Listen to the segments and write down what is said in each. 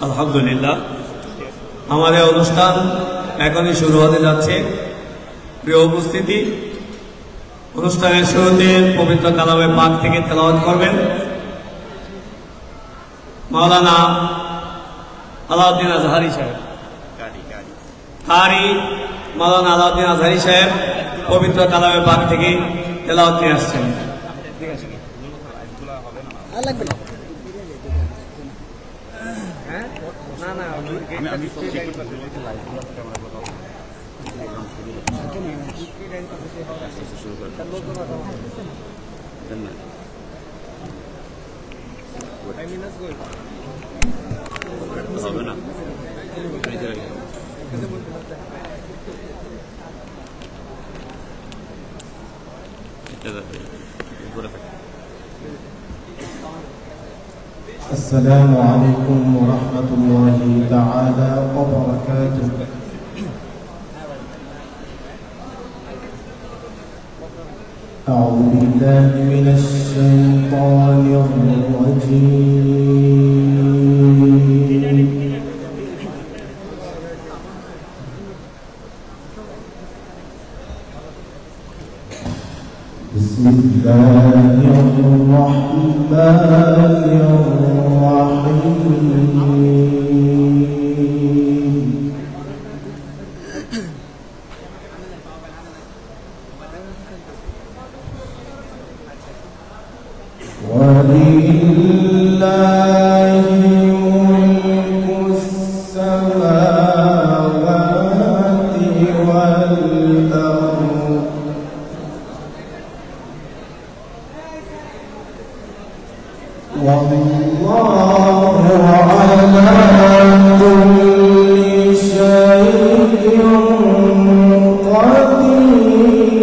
আলহামদুলিল্লাহ, আমাদের অনুষ্ঠান এখনই শুরু হতে যাচ্ছে। প্রিয় উপস্থিতি, অনুষ্ঠানের শুরুতে পবিত্র কালামে পাক থেকে তেলাওয়াত করবেন মাওলানা আলাউদ্দিন আজহারি সাহেব। কারি মাওলানা আলাউদ্দিন আজহারি সাহেব পবিত্র কালামে পাক থেকে তেলাওয়াত নিয়ে আসছেন। হবে না السلام عليكم ورحمة الله تعالى وبركاته. أعوذ بالله من الشيطان الرجيم. بسم الله الرحمن الرحيم. ولله ملك السماوات والأرض والله على كل شيء قدير.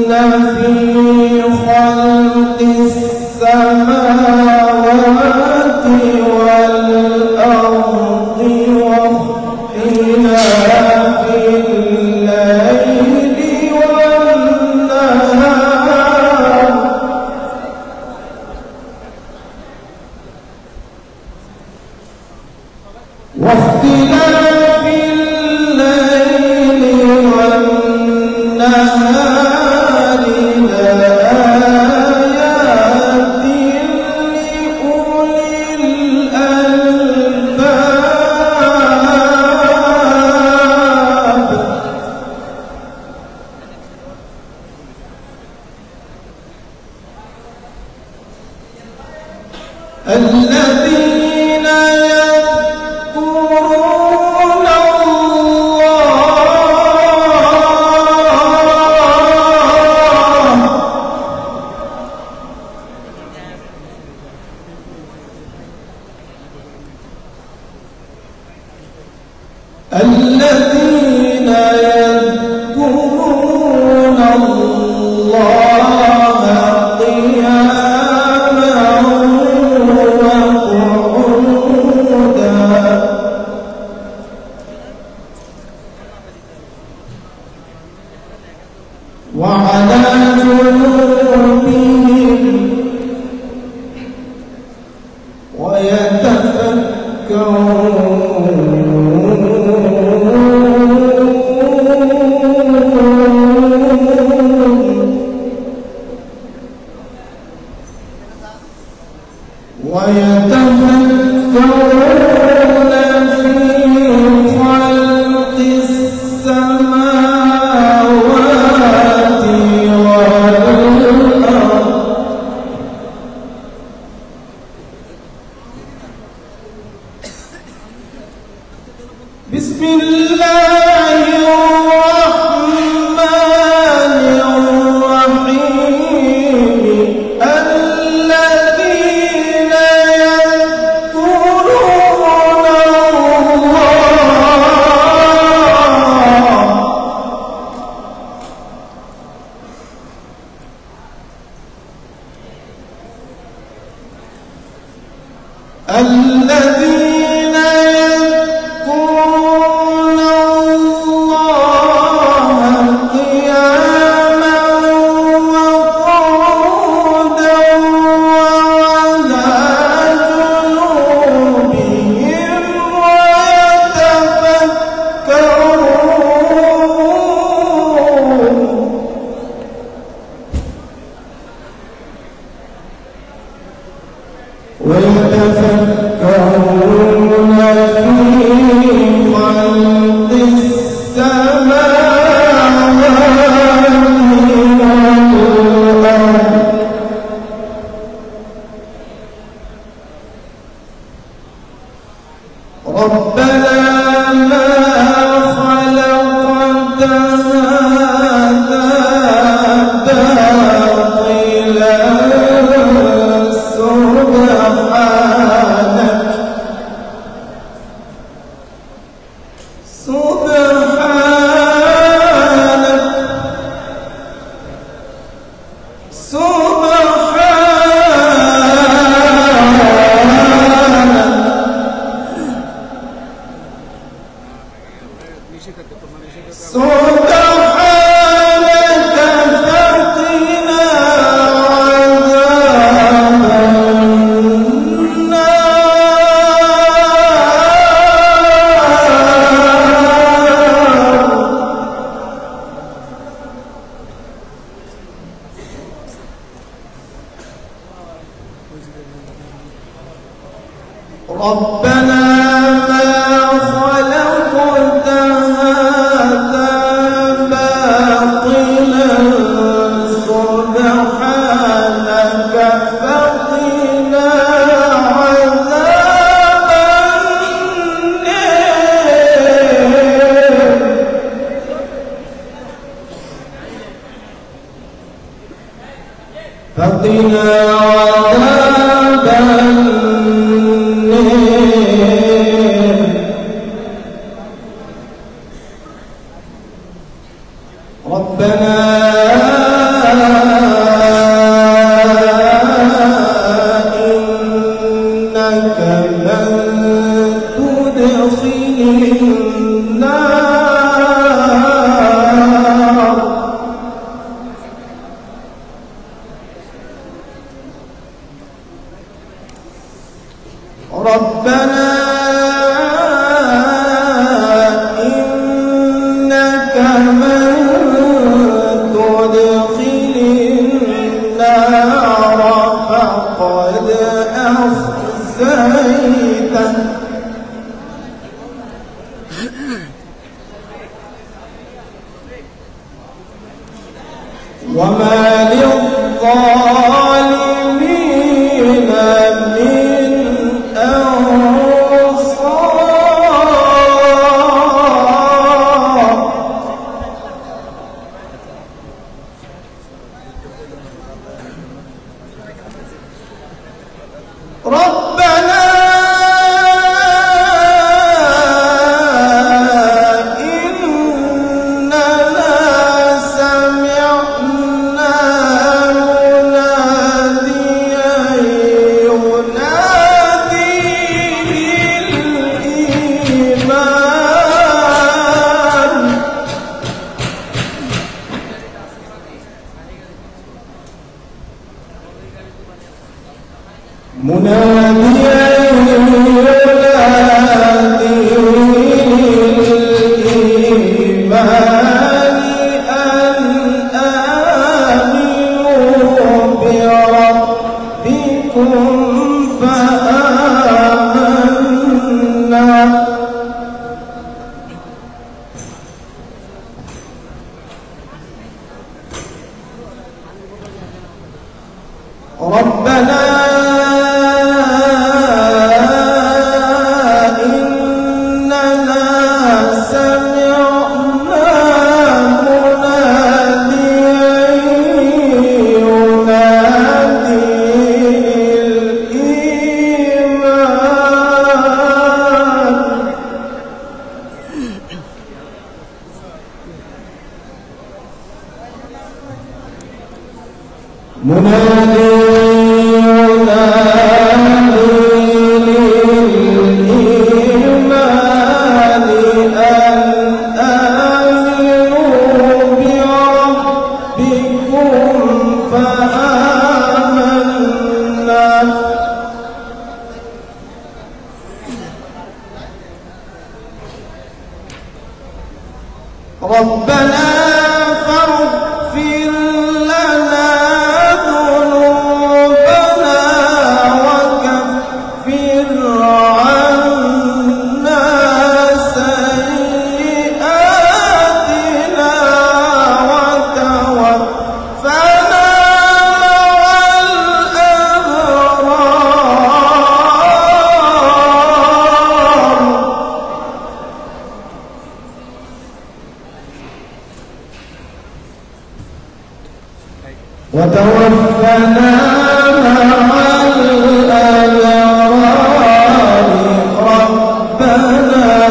إن في خلق السماوات والأرض واختلاف الليل والنهار واختلاف الليل والنهار لآيات لأولي الألباب. الذين يذكرون الذين يذكرون الله قياما وقعودا وعلى جنوبهم ويتفكرون في خلق السماوات والأرض بسم الله الرحمن الرحيم. الذين يذكرون الله الذين يذكرون ربنا ما خلقت هذا باطلا سبحانك فقنا عذاب النار فقنا عذاب ربنا إنك من تدخل النار ربنا إنك من تدخل النار فقد أخزيته وما للظالمين من أنصار ربنا إننا سمعنا مناديا ينادي للإيمان مناديا ينادي للإيمان أن آمنوا بربكم فآمنا ربنا إننا سمعنا مناديا ينادي للإيمان منادي للإيمان أن آمنوا بربكم فآمنا ربنا فاغفر لنا ذنوبنا وكفر عنا سيئاتنا وتوفنا مع الأبرار وتوفنا مع الأبرار ربنا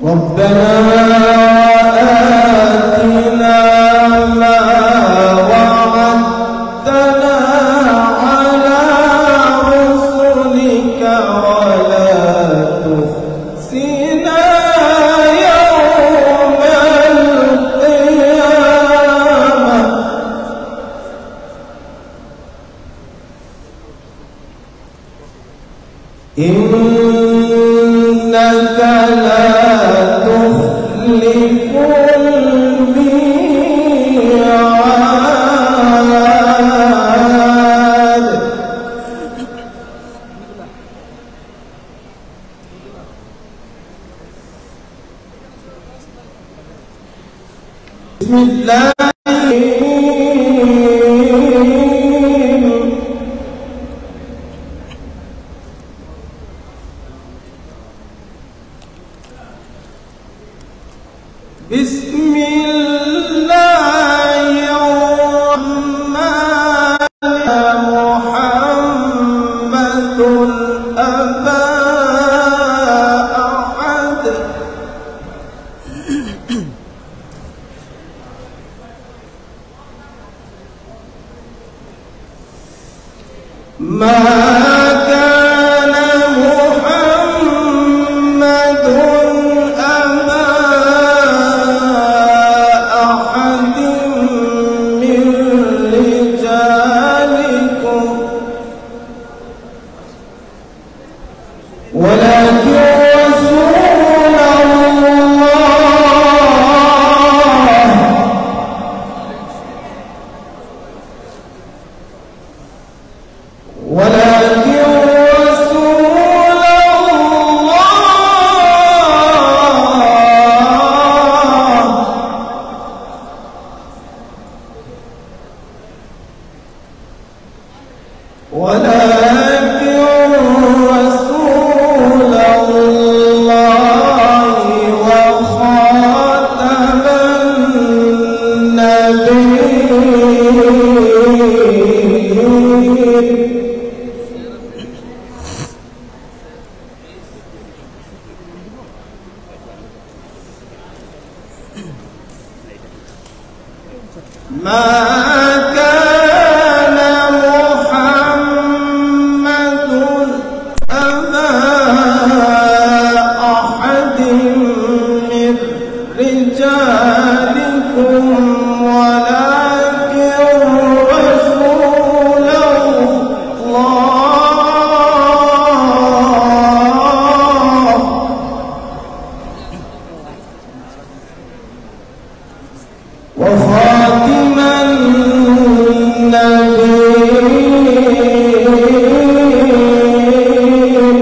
ربنا آتنا ما وعدتنا على رسلك ولا تخزنا يوم القيامة إنك لا تخلف الميعاد بسم الله بسم الله الرحمن محمد أبا أحد ما كان محمد أبا أحد من رجالكم ولكن رسول الله ولكن رسول الله ولكن رسول الله وخاتم النبيين ما كان محمد أبا أحد من رجالكم ولكن رسول الله وخاتم النبيين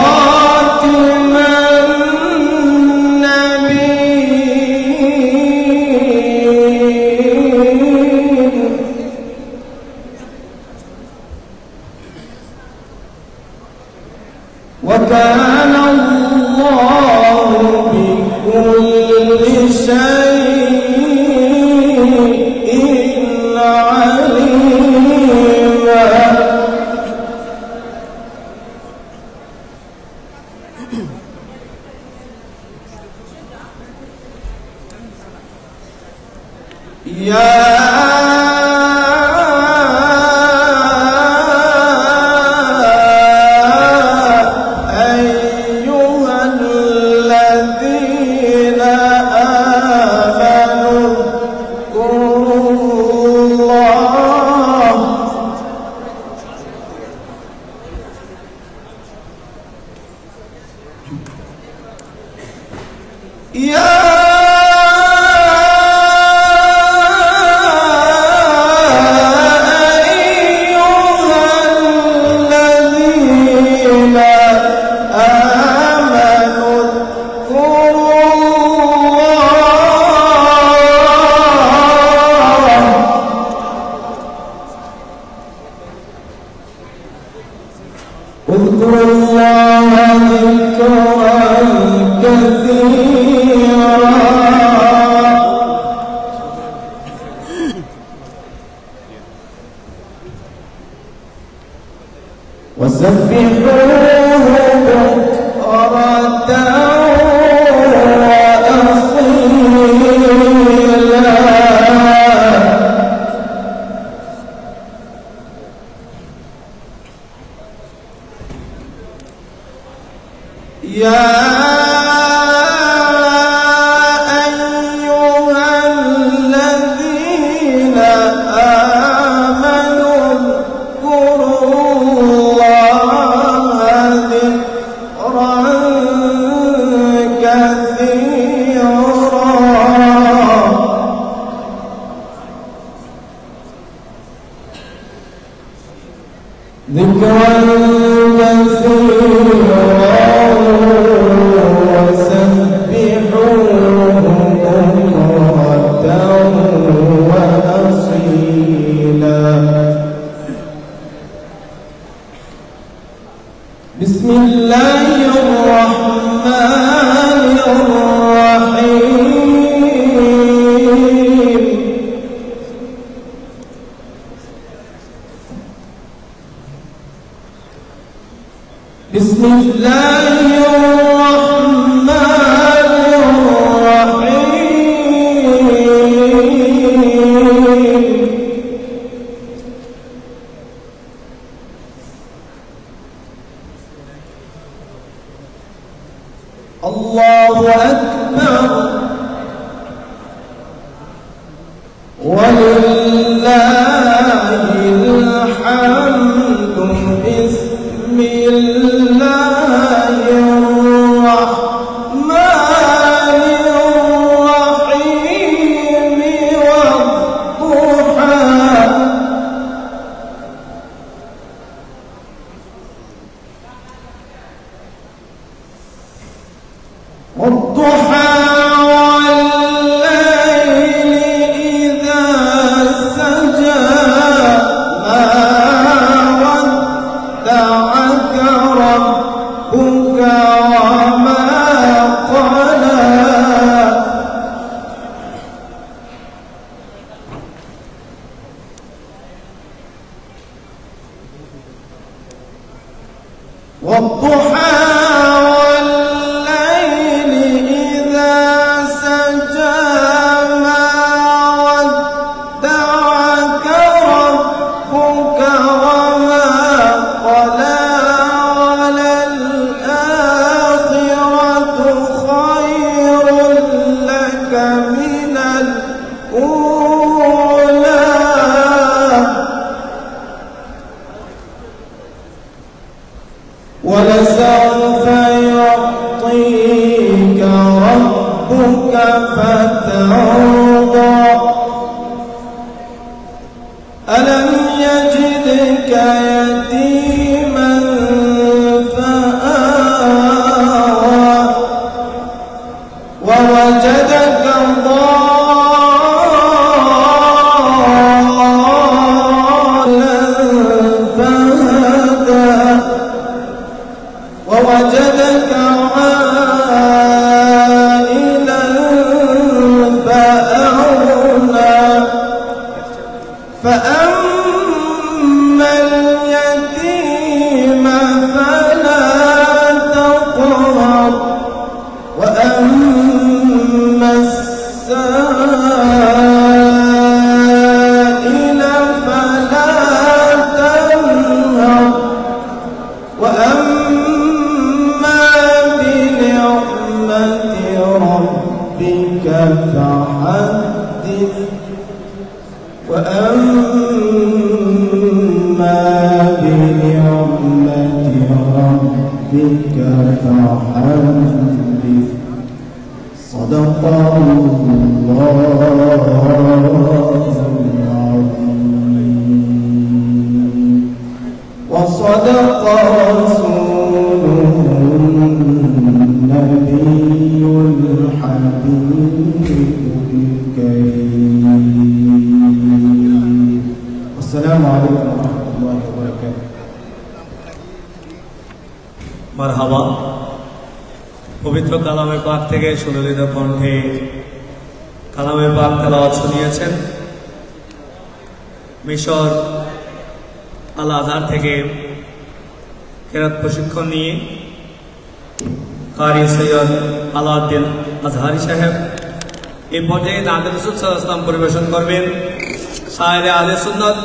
وخاتم النبيين وكان الله بكل شيء عليما يا أيها الذين آمنوا اذكروا الله يا اذكروا الله ذكرا كثيرا بسم الله الرحمن الرحيم بسم الله الرحمن الرحيم الله أكبر ولله الحمد بسم الله الرحمن الرحيم والضحى والليل إذا سجى ما ودعك ربك وما قلى والضحى ولسوف يعطيك ربك فترضى ألم يجدك يتيما فآوى ووجدك ضالا فهدى ووجدك عائلا فأغنى فأما اليتيم فلا تقهر وأما السائل فلا تنهر وأما بنعمة ربك فحدث وأما بنعمة ربك فحدث صدق الله العظيم وصدق رسوله النبي الحبيب الكريم والسلام عليكم ورحمة الله وبركاته মারহাবা পবিত্র কালামে পাক থেকে সুললিত কণ্ঠে কালামে পাক তেলাওয়াত শুনিয়েছেন মিশর আল আজহার থেকে কেরাত প্রশিক্ষণ নিয়ে কারি সৈয়দ আলাউদ্দিন আজহারি সাহেব। এই পর্যায়ে নাতে রাসূল সাল্লাল্লাহু আলাইহি ওয়াসাল্লাম পরিবেশন করবেন শায়েরে আহলে সুন্নাত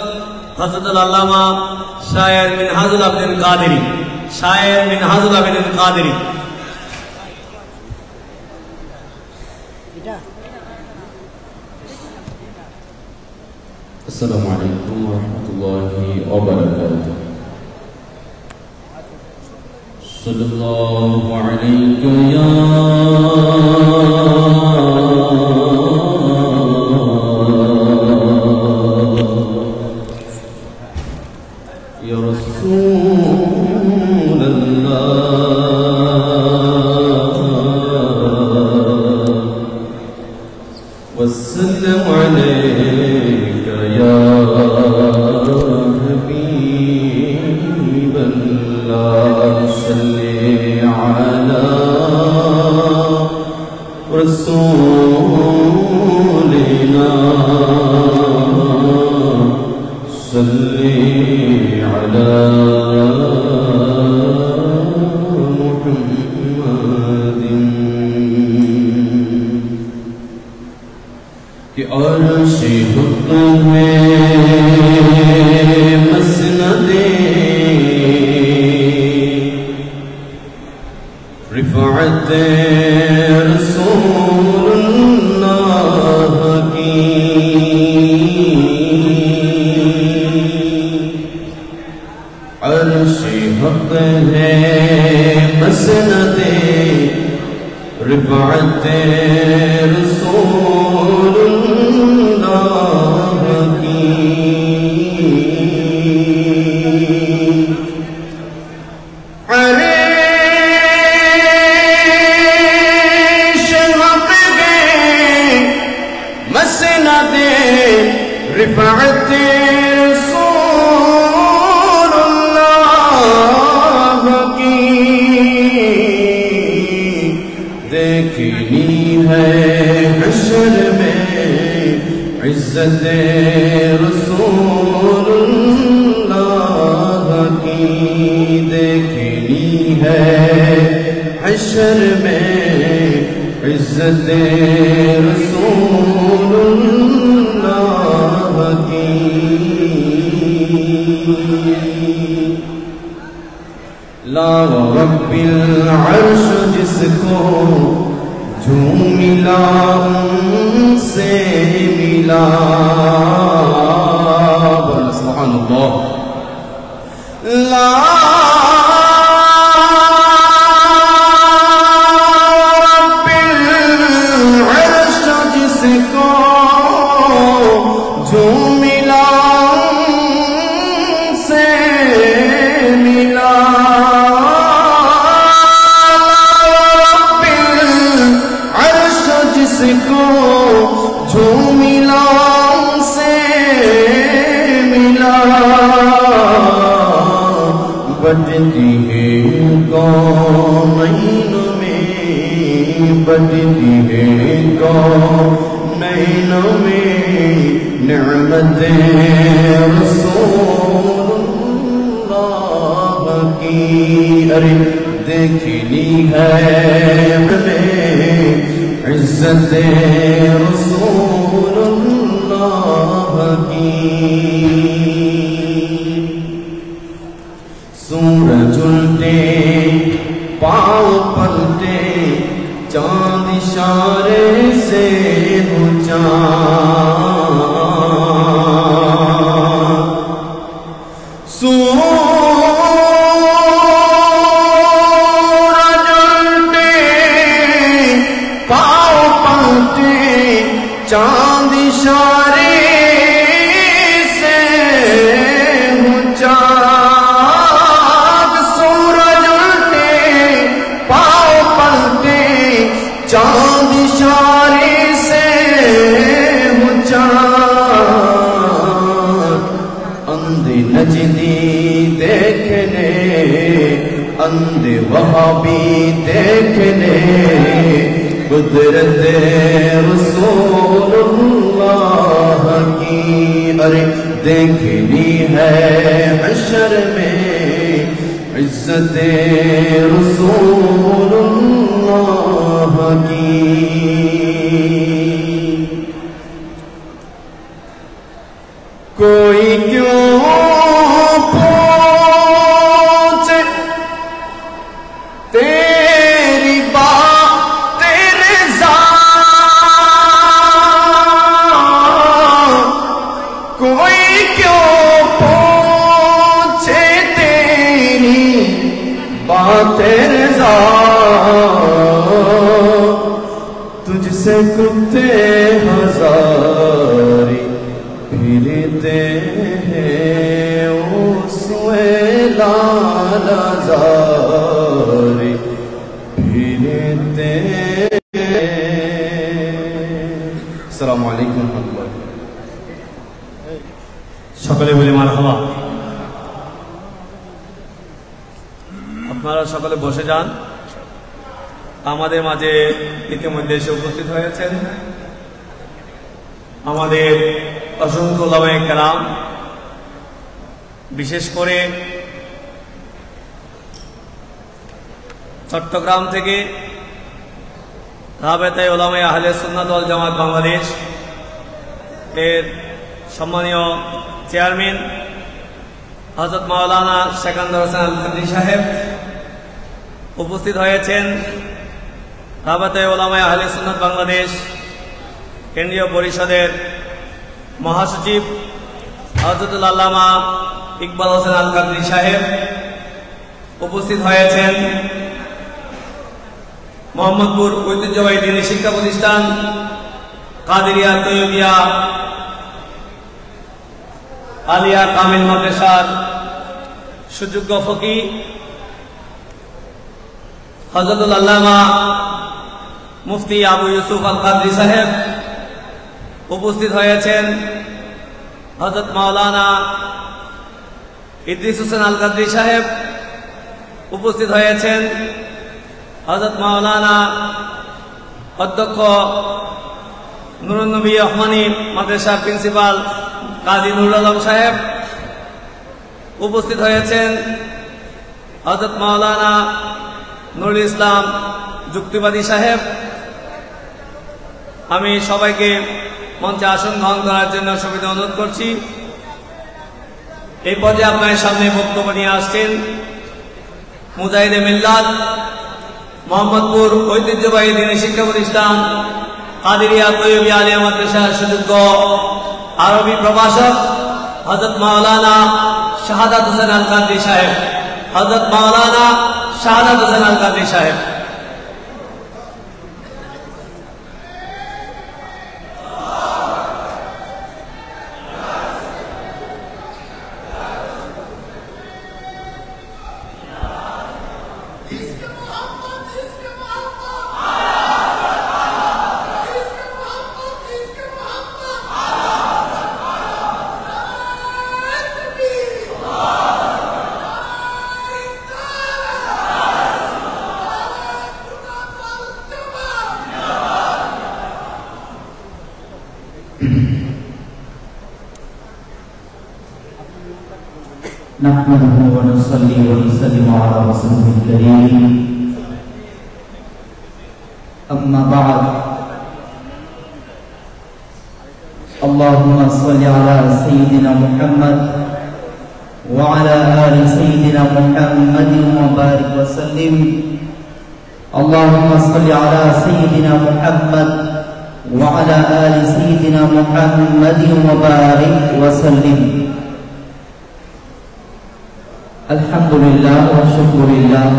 হযরতুল আল্লামা শায়ের মিনহাজুল আবদিন কাদেরী। শায়ের মিনহাজুল আবদিন কাদেরী। السلام عليكم ورحمة الله وبركاته. صلی اللہ علیہ یا رسول اللہ وسلم علیک یا حبیب اللہ صلی علی رسولنا صلی علی محمد کہ عرش حکم میں مسند رفعت رسول اللہ کی عرش حق ہے مسند رفعت رسول اللہ کی عرش حق ہے مسند رفعت رسول اللہ کی دیکھنی ہے حشر میں عزت رسول اللہ کی دیکھنی ہے حشر میں عزت رسول اللہ کی لا رب العرش جس کو جو ملا ان سے ملا سبحان اللہ لا رب العرش جس کو جو ملا ان سے ملا جس کو جو ملا سے ملا بٹتی ہے کونین میں بٹتی ہے کونین میں نعمت رسول اللہ کی ارے دیکھنی ہے عزت رسول اللہ کی سورج الٹے پاؤں پلٹے چاند اشارے سے ہو چاند سورج الٹے پاؤں پلٹے چاند اشارے سے ہو چاند سورج الٹے پاؤں پلٹے چاند اشارے سے ہو چاند اندھے نجدی دیکھنے اندھے وہابی دیکھنے قدرت رسول اللہ کی ارے دیکھنی ہے حشر میں عزت رسول اللہ کی کوئی کیوں پوچھے تیری بات رضا کوئی کیوں پوچھے تیری بات तुझसे कुत्ते हजारे फिरते हैं उसमें लालजारे फिरते अस्सलामु अलैकुम रहमतुल्लाह। সকলে বলে মারহাবা। আপনারা সকলে বসে যান। আমাদের মাঝে ইতিমধ্যে এসে উপস্থিত হয়েছেন আমাদের অসংখ্য উলামায়ে কেরাম, বিশেষ করে চট্টগ্রাম থেকে রাবেতায়ে উলামায়ে আহলে সুন্নাত ওয়াল জামাত বাংলাদেশ এর সম্মানীয় চেয়ারম্যান হযরত মাওলানা সেকান্দার হোসেন আল কাদরি সাহেব উপস্থিত হয়েছেন। রাবেতায়ে উলামায়ে আহলে সুন্নাত বাংলাদেশ কেন্দ্রীয় পরিষদের মহাসচিব হযরতুল আল্লামা ইকবাল হোসেন আল কাদরি সাহেব উপস্থিত হয়েছেন। মোহাম্মদপুর ঐতিহ্যবাহী দ্বীনী শিক্ষা প্রতিষ্ঠান কাদেরিয়া তৈয়বিয়া আলিয়া কামিল মাদ্রাসার সুযোগ্য ফকি হযরতুল আল্লামা মুফতি আবু ইউসুফ আল কাদরি সাহেব উপস্থিত হয়েছেন। হযরত মাওলানা ইদ্রিস হোসেন আল কাদরি সাহেব উপস্থিত হয়েছেন। হযরত মাওলানা অধ্যক্ষ নুরুন নবী রহমানী মাদ্রাসার প্রিন্সিপাল কাজী নুরুল আলম সাহেব উপস্থিত হয়েছেন। হযরত মাওলানা নুরুল ইসলাম যুক্তিবাদী সাহেব। আমি সবাইকে মঞ্চে আসন গ্রহণ করার জন্য সবিনয় অনুরোধ করছি। এই পর্যায়ে আপনার সামনে বক্তব্য নিয়ে আসছেন মুজাহিদে মিল্লাত মোহাম্মদপুর ঐতিহ্যবাহী দ্বীনী শিক্ষা প্রতিষ্ঠান কাদেরিয়া তৈয়বিয়া আলিয়া মাদ্রাসার সুযোগ্য আরবি প্রভাষক হযরত মাওলানা শাহাদাত হোসেন আল কাদরি সাহেব। হযরত মাওলানা শাহাদাত হোসেন আল কাদরি সাহেব। نحمده ونصلي ونسلم على رسوله الكريم أما بعد اللهم صل على سيدنا محمد وعلى آل سيدنا محمد وبارك وسلم اللهم صل على سيدنا محمد وعلى آل سيدنا محمد وبارك وسلم الحمد لله والشكر لله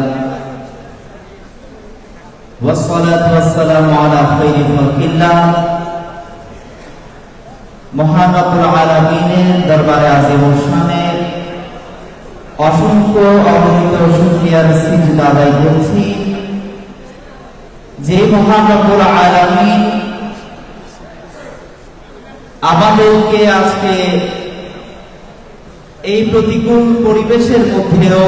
والصلاة والسلام على خير خلق الله মহান রব্বুল আলামিনের দরবারে আজিম ও শানের অসংখ্য অগণিত শুকরিয়ার সিজদা আদায় করছি যে মহান রব্বুল আলামিন আমাদেরকে আজকে এই প্রতিকূল পরিবেশের মধ্যেও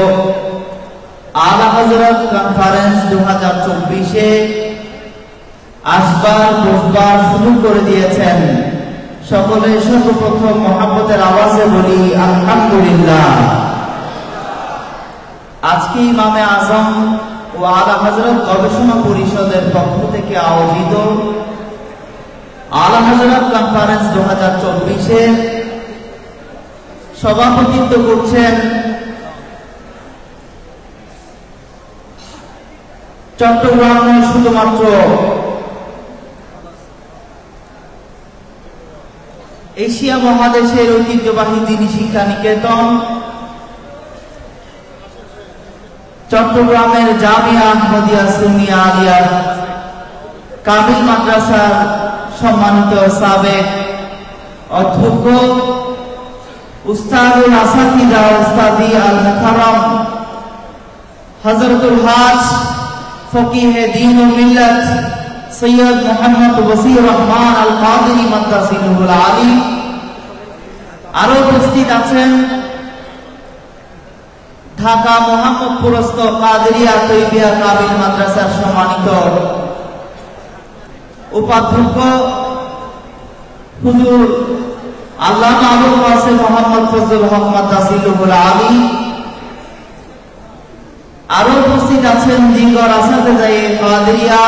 আলা হযরত কনফারেন্স 2024-এ আসবার বসবার সুযোগ করে দিয়েছেন। সকলে সর্বপ্রথম মহব্বতের আওয়াজে বলি আলহামদুলিল্লাহ। আজকে ইমামে আজম ও আলা হযরত গবেষণা পরিষদের পক্ষ থেকে আয়োজিত আলা হযরত কনফারেন্স 2024-এ সভাপতিত্ব করছেন চট্টগ্রামে শুধুমাত্র এশিয়া মহাদেশের ঐতিহ্যবাহী দ্বীনী শিক্ষা নিকেতন চট্টগ্রামের জামিয়া আহমদিয়া সুন্নিয়া আলিয়া কামিল মাদ্রাসার সম্মানিত সাবেক অধ্যক্ষ উস্তাদুল আসাতিদা উস্তাদি আল মুকাররম হযরতুল হাজ ফকিহে দ্বীন ও মিল্লাত সৈয়দ মুহাম্মদ ওয়াসির রহমান আল কাদেরী মাদ্রাসাতুল আলী, আরো উপস্থিত আছেন ঢাকা মোহাম্মদপুরস্থ কাদেরিয়া তৈবিয়া কামিল মাদ্রাসার সম্মানিত উপাধ্যক্ষ হুজুর আল্লামা আবুল কাসেম মোহাম্মদ ফজলুল হক মাদ্রাসাতুল আলী, আরো উপস্থিত আছেন দিগর আসাতেজায়ে কাদেরিয়া,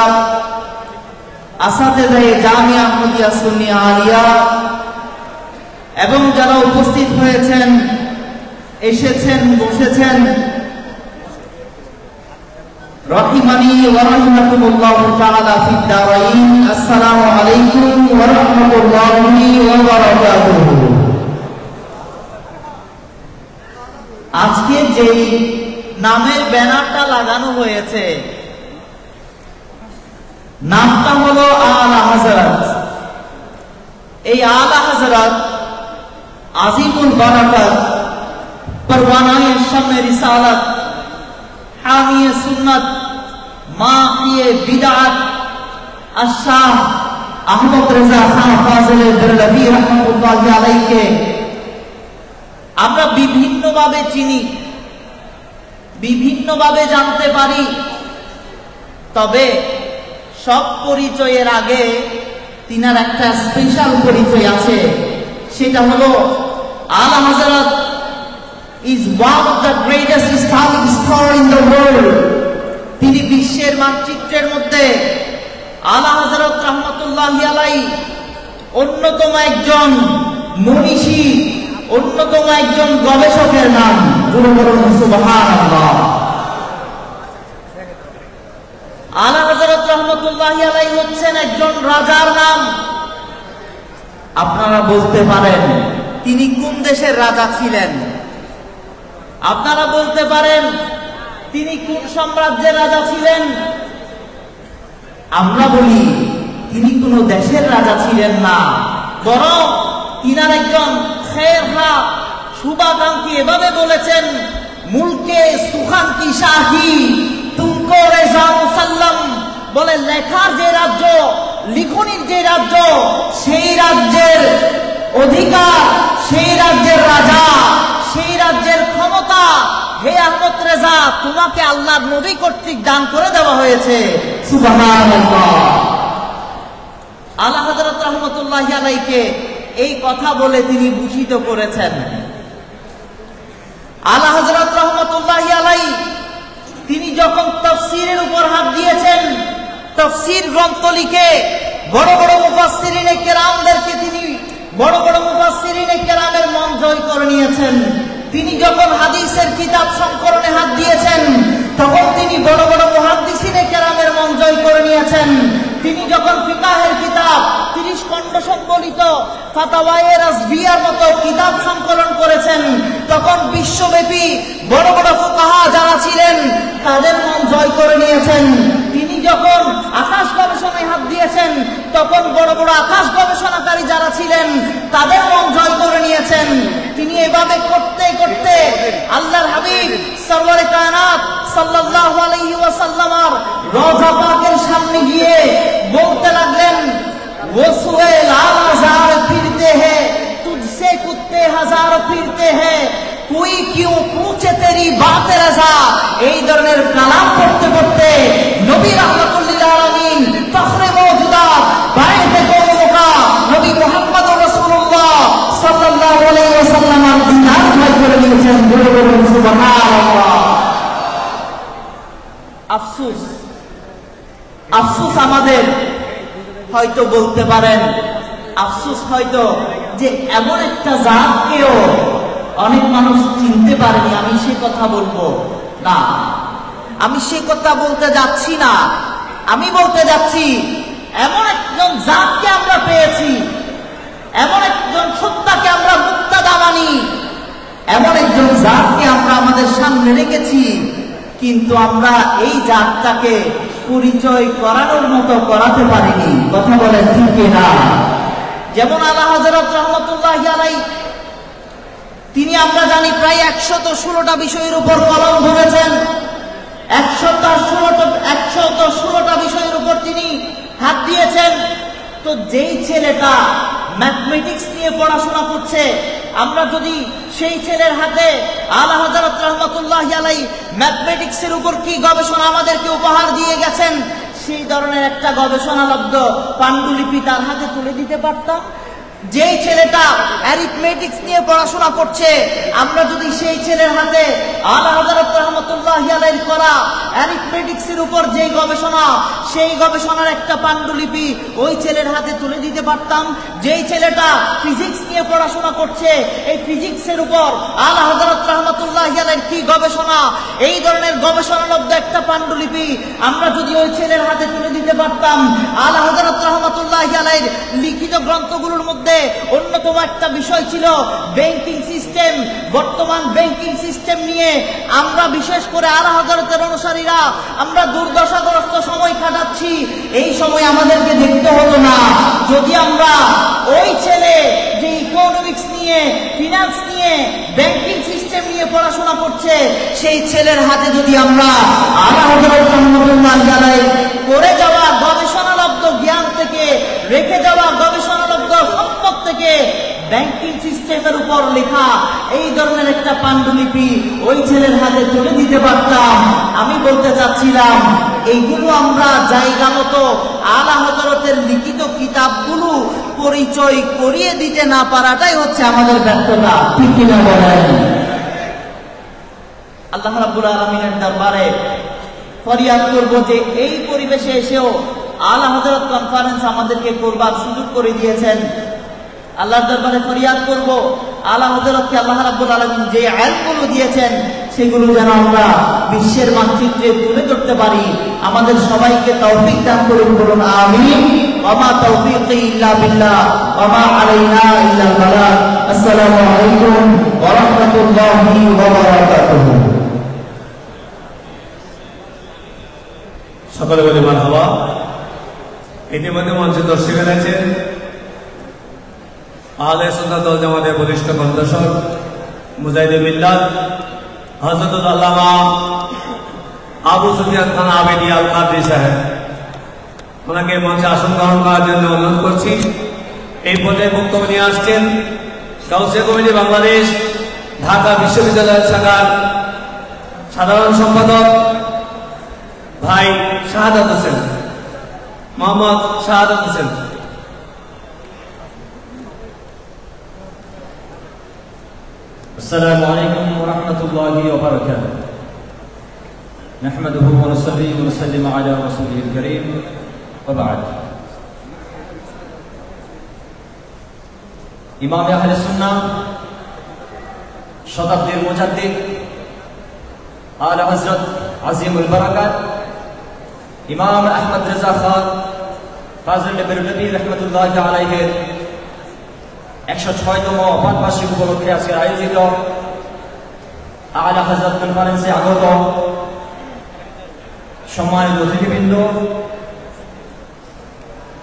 আসাতেজায়ে জামিয়া আহমদিয়া সুন্নিয়া আলিয়া এবং যারা উপস্থিত হয়েছেন, এসেছেন, বসেছেন, রহিমানি ওয়া রাহমাতুল্লাহি তাআলা ফিদ দারাইন। আসসালামু আলাইকুম ওয়া রাহমাতুল্লাহি ওয়া বারাকাতুহু। আজকে যেই নামের ব্যানারটা লাগানো হয়েছে, নামটা হলো আলা হযরত। এই আলা হযরত আজিমুল বারাকাত, परवानाए शम्मे रिसालत, हामिए सुन्नत, माहिए बिदअत, अशाह अहमद रजा खान फाजिल देहलवी रहमतुल्लाहि अलैहि আমরা বিভিন্নভাবে চিনি, বিভিন্নভাবে জানতে পারি, তবে সব পরিচয়ের আগে তিনার একটা স্পেশাল পরিচয় আছে, সেটা হলো আলা হযরত is one of the greatest Islamic scholar in the world. তিনি বিশ্বের মানচিত্রের মধ্যে আলা হযরত রাহমাতুল্লাহি আলাইহি অন্যতম একজন মনীষী, অন্যতম একজন গবেষকের নাম। জোরে বলুন সুবহানাল্লাহ। আলা হযরত রাহমাতুল্লাহি আলাইহি হচ্ছেন একজন রাজার নাম। আপনারা বলতে পারেন তিনি কোন দেশের রাজা ছিলেন, আপনারা বলতে পারেন তিনি কোন সাম্রাজ্যের রাজা ছিলেন। আমরা বলি তিনি কোন দেশের রাজা ছিলেন না, বরং তিনার একজন খেরহা শুভাকাঙ্ক্ষী এভাবে বলেছেন, মুলকে সুখান কি শাহী তুমকো রেজা মুসাল্লাম, বলে লেখার যে রাজ্য, লিখনির যে রাজ্য, সেই রাজ্যের অধিকার, সেই রাজ্যের রাজা, সেই রাজ্যের ক্ষমতা হে আহমদ রেজা তোমাকে আল্লাহর নবী কর্তৃক দান করে দেওয়া হয়েছে। সুবহানাল্লাহ। আলা হযরত রাহমাতুল্লাহি আলাইহিকে এই কথা বলে তিনি ভূষিত করেছেন। আলা হযরত রাহমাতুল্লাহি আলাইহি তিনি যখন তাফসীরের উপর হাত দিয়েছেন, তাফসীর গ্রন্থ লিখে বড় বড় মুফাসসিরিনে কেরামদেরকে তিনি বড় বড় মুফাসসিরিনে কেরামের মন জয় করে নিয়েছেন। তিনি যখন হাদিসের কিতাব সংকলনে হাত দিয়েছেন, তখন তিনি বড় বড় মুহাদ্দিসিনে কেরামের মন জয় করে নিয়েছেন। তিনি যখন ফিকাহের কিতাব 30 খণ্ড সম্বলিত ফাতাওয়ায়ে রাজভিয়ার মতো কিতাব সংকলন করেছেন, তখন বিশ্বব্যাপী বড় বড় ফুকাহা যারা ছিলেন তাদের মন জয় করে নিয়েছেন। তিনি যখন আকাশ গবেষণায় হাত দিয়েছেন, তখন বড় বড় আকাশ গবেষণাকারী যারা ছিলেন তাদের মন জয় করে নিয়েছেন। তিনি এভাবে করতে করতে আল্লাহর হাবিব সরওয়ারে কায়নাত সাল্লাল্লাহু আলাইহি ওয়াসাল্লামের রওজা পাকের সামনে গিয়ে বলতে লাগলেন, वो सुहेल आला हजार फिरते हैं तुझसे कुत्ते हजार फिरते हैं कोई क्यों पूछे तेरी बात रजा। এই ধরনের কালাম পড়তে পড়তে নবী রাহমাতুল্লিল আলামিন ফখরে মওজুদাত বায়তে কওমকা নবী মুহাম্মদ রাসূলুল্লাহ সাল্লাল্লাহু আলাইহি ওয়াসাল্লামের দিদার জয় করে নিয়েছেন। বলুন সুবহানাল্লাহ। আফসোস, আফসোস আমাদের, হয়তো বলতে পারেন আফসোস হয়তো যে এমন একটা জাতকেও অনেক মানুষ চিনতে পারেনি। আমি সে কথা বলবো না, আমি সে কথা বলতে যাচ্ছি না। আমি বলতে যাচ্ছি এমন একজন জাতকে আমরা পেয়েছি, এমন একজন সত্তাকে আমরা মুক্তাদা মানি, এমন একজন জাতকে আমরা আমাদের সামনে রেখেছি, কিন্তু আমরা এই জাতটাকে পরিচয় করানোর মতো করাতে পারেনি। কথা বলেন ঠিক কিনা? যেমন আলা হযরত রাহমাতুল্লাহি আলাইহি, তিনি আমরা জানি প্রায় 116টা বিষয়ের উপর কলম ধরেছেন। 116টা বিষয়ের উপর তিনি হাত দিয়েছেন। তো যেই ছেলেটা ম্যাথমেটিক্স নিয়ে পড়াশোনা করছে, আমরা যদি সেই ছেলের হাতে আলা হযরত রাহমাতুল্লাহি আলাইহি ম্যাথমেটিক্সের উপর কি গবেষণা আমাদেরকে উপহার দিয়ে গেছেন, সেই ধরনের একটা গবেষণালব্ধ পাণ্ডুলিপি তার হাতে তুলে দিতে পারতাম। যেই ছেলেটা অ্যারিথমেটিক্স নিয়ে পড়াশোনা করছে, আমরা যদি সেই ছেলের হাতে আলা হযরত রাহমাতুল্লাহি আলাইহির করা অ্যারিথমেটিক্সের উপর যেই গবেষণা, সেই গবেষণার একটা পাণ্ডুলিপি ওই ছেলের হাতে তুলে দিতে পারতাম। যেই ছেলেটা ফিজিক্স নিয়ে পড়াশোনা করছে, এই ফিজিক্সের উপর আলা হযরত রাহমাতুল্লাহি আলাইহির কি গবেষণা, এই ধরনের গবেষণালব্ধ একটা পাণ্ডুলিপি আমরা যদি ওই ছেলের হাতে তুলে দিতে পারতাম। আলা হযরত রাহমাতুল্লাহি আলাইহির লিখিত গ্রন্থগুলোর মধ্যে অন্যতম একটা বিষয় ছিল ব্যাংকিং সিস্টেম। বর্তমান ব্যাংকিং সিস্টেম নিয়ে আমরা বিশেষ করে আলা হযরতের অনুসারীরা আমরা দুর্দশাগ্রস্ত সময় কাটাচ্ছি। এই সময় আমাদেরকে দেখতে হতো না যদি আমরা ওই ছেলে যে ইকোনমিক্স নিয়ে, ফিনান্স নিয়ে, ব্যাংকিং সিস্টেম নিয়ে পড়াশোনা করছে, সেই ছেলের হাতে যদি আমরা আলা হযরত রাহমাতুল্লাহি আলাইহি করে যাওয়া গবেষণালব্ধ জ্ঞান থেকে, রেখে যাওয়া গবেষণালব্ধ সম্পদ থেকে ব্যাংকিং সিস্টেমের উপর লেখা এই ধরনের একটা পাণ্ডুলিপি ওই ছেলের হাতে তুলে দিতে পারতাম। আমি বলতে চাচ্ছিলাম, এইগুলো আমরা জায়গা মতো আলা হযরতের লিখিত কিতাবগুলো পরিচয় করিয়ে দিতে না পারাটাই হচ্ছে আমাদের ব্যর্থতা। ঠিক কিনা বলেন? আল্লাহ রাব্বুল আলামিনের দরবারে ফরিয়াদ করব যে এই পরিবেশে এসেও আলা হযরত কনফারেন্স আমাদেরকে করবার সুযোগ করে দিয়েছেন। আল্লাহর দরবারে ফরিয়াদ করব, আলা হযরতকে আল্লাহ রাব্বুল আলামিন যে ইলমগুলো দিয়েছেন সেগুলো যেন আমরা বিশ্বের মানচিত্রে তুলে ধরতে পারি। আমাদের সবাইকে তৌফিক দান করুন, বলুন আমিন। ওয়া মা তাওফীকি ইল্লা বিল্লাহ ওয়া মা আলাইনা ইল্লাল বালাগ। আসসালামু আলাইকুম ওয়া রাহমাতুল্লাহি ওয়া বারাকাতুহু। সকলে বলে মারহাবা। ইতিমধ্যে মঞ্চে দর্শক আছেন আহলে সুন্নাত ওয়াল জামাতের বরিষ্ঠ কণ্ঠস্বর মুজাহিদে মিল্লাত হযরত আল্লামা আবু সুফিয়ান খান আবেদী আল কাদরি সাহেব, ওনাকে মঞ্চে আসন গ্রহণ করার জন্য অনুরোধ করছি। এই পর্যায়ে বক্তব্য নিয়ে আসছেন গাউসিয়া কমিটি বাংলাদেশ ঢাকা বিশ্ববিদ্যালয় শাখার সাধারণ সম্পাদক ভাই শাহাদাত হোসেন, মোহাম্মদ শাহাদাত হোসেন। السلام عليكم ورحمة الله وبركاته. نحمده ونصلي ونسلم على رسوله الكريم وبعد. ইমাম আহলে সুন্নাহ, শতাব্দীর মুজাদ্দিদ আলা হযরত আজিমুল বারাকাত ইমাম আহমদ রেজা খান ফাজিল বেরলভী রাহমাতুল্লাহি আলাইহির 106তম বার্ষিক উপলক্ষে আজকে আয়োজিত আলা হযরত কনফারেন্সে আগত সম্মানিত অতিথিবৃন্দ,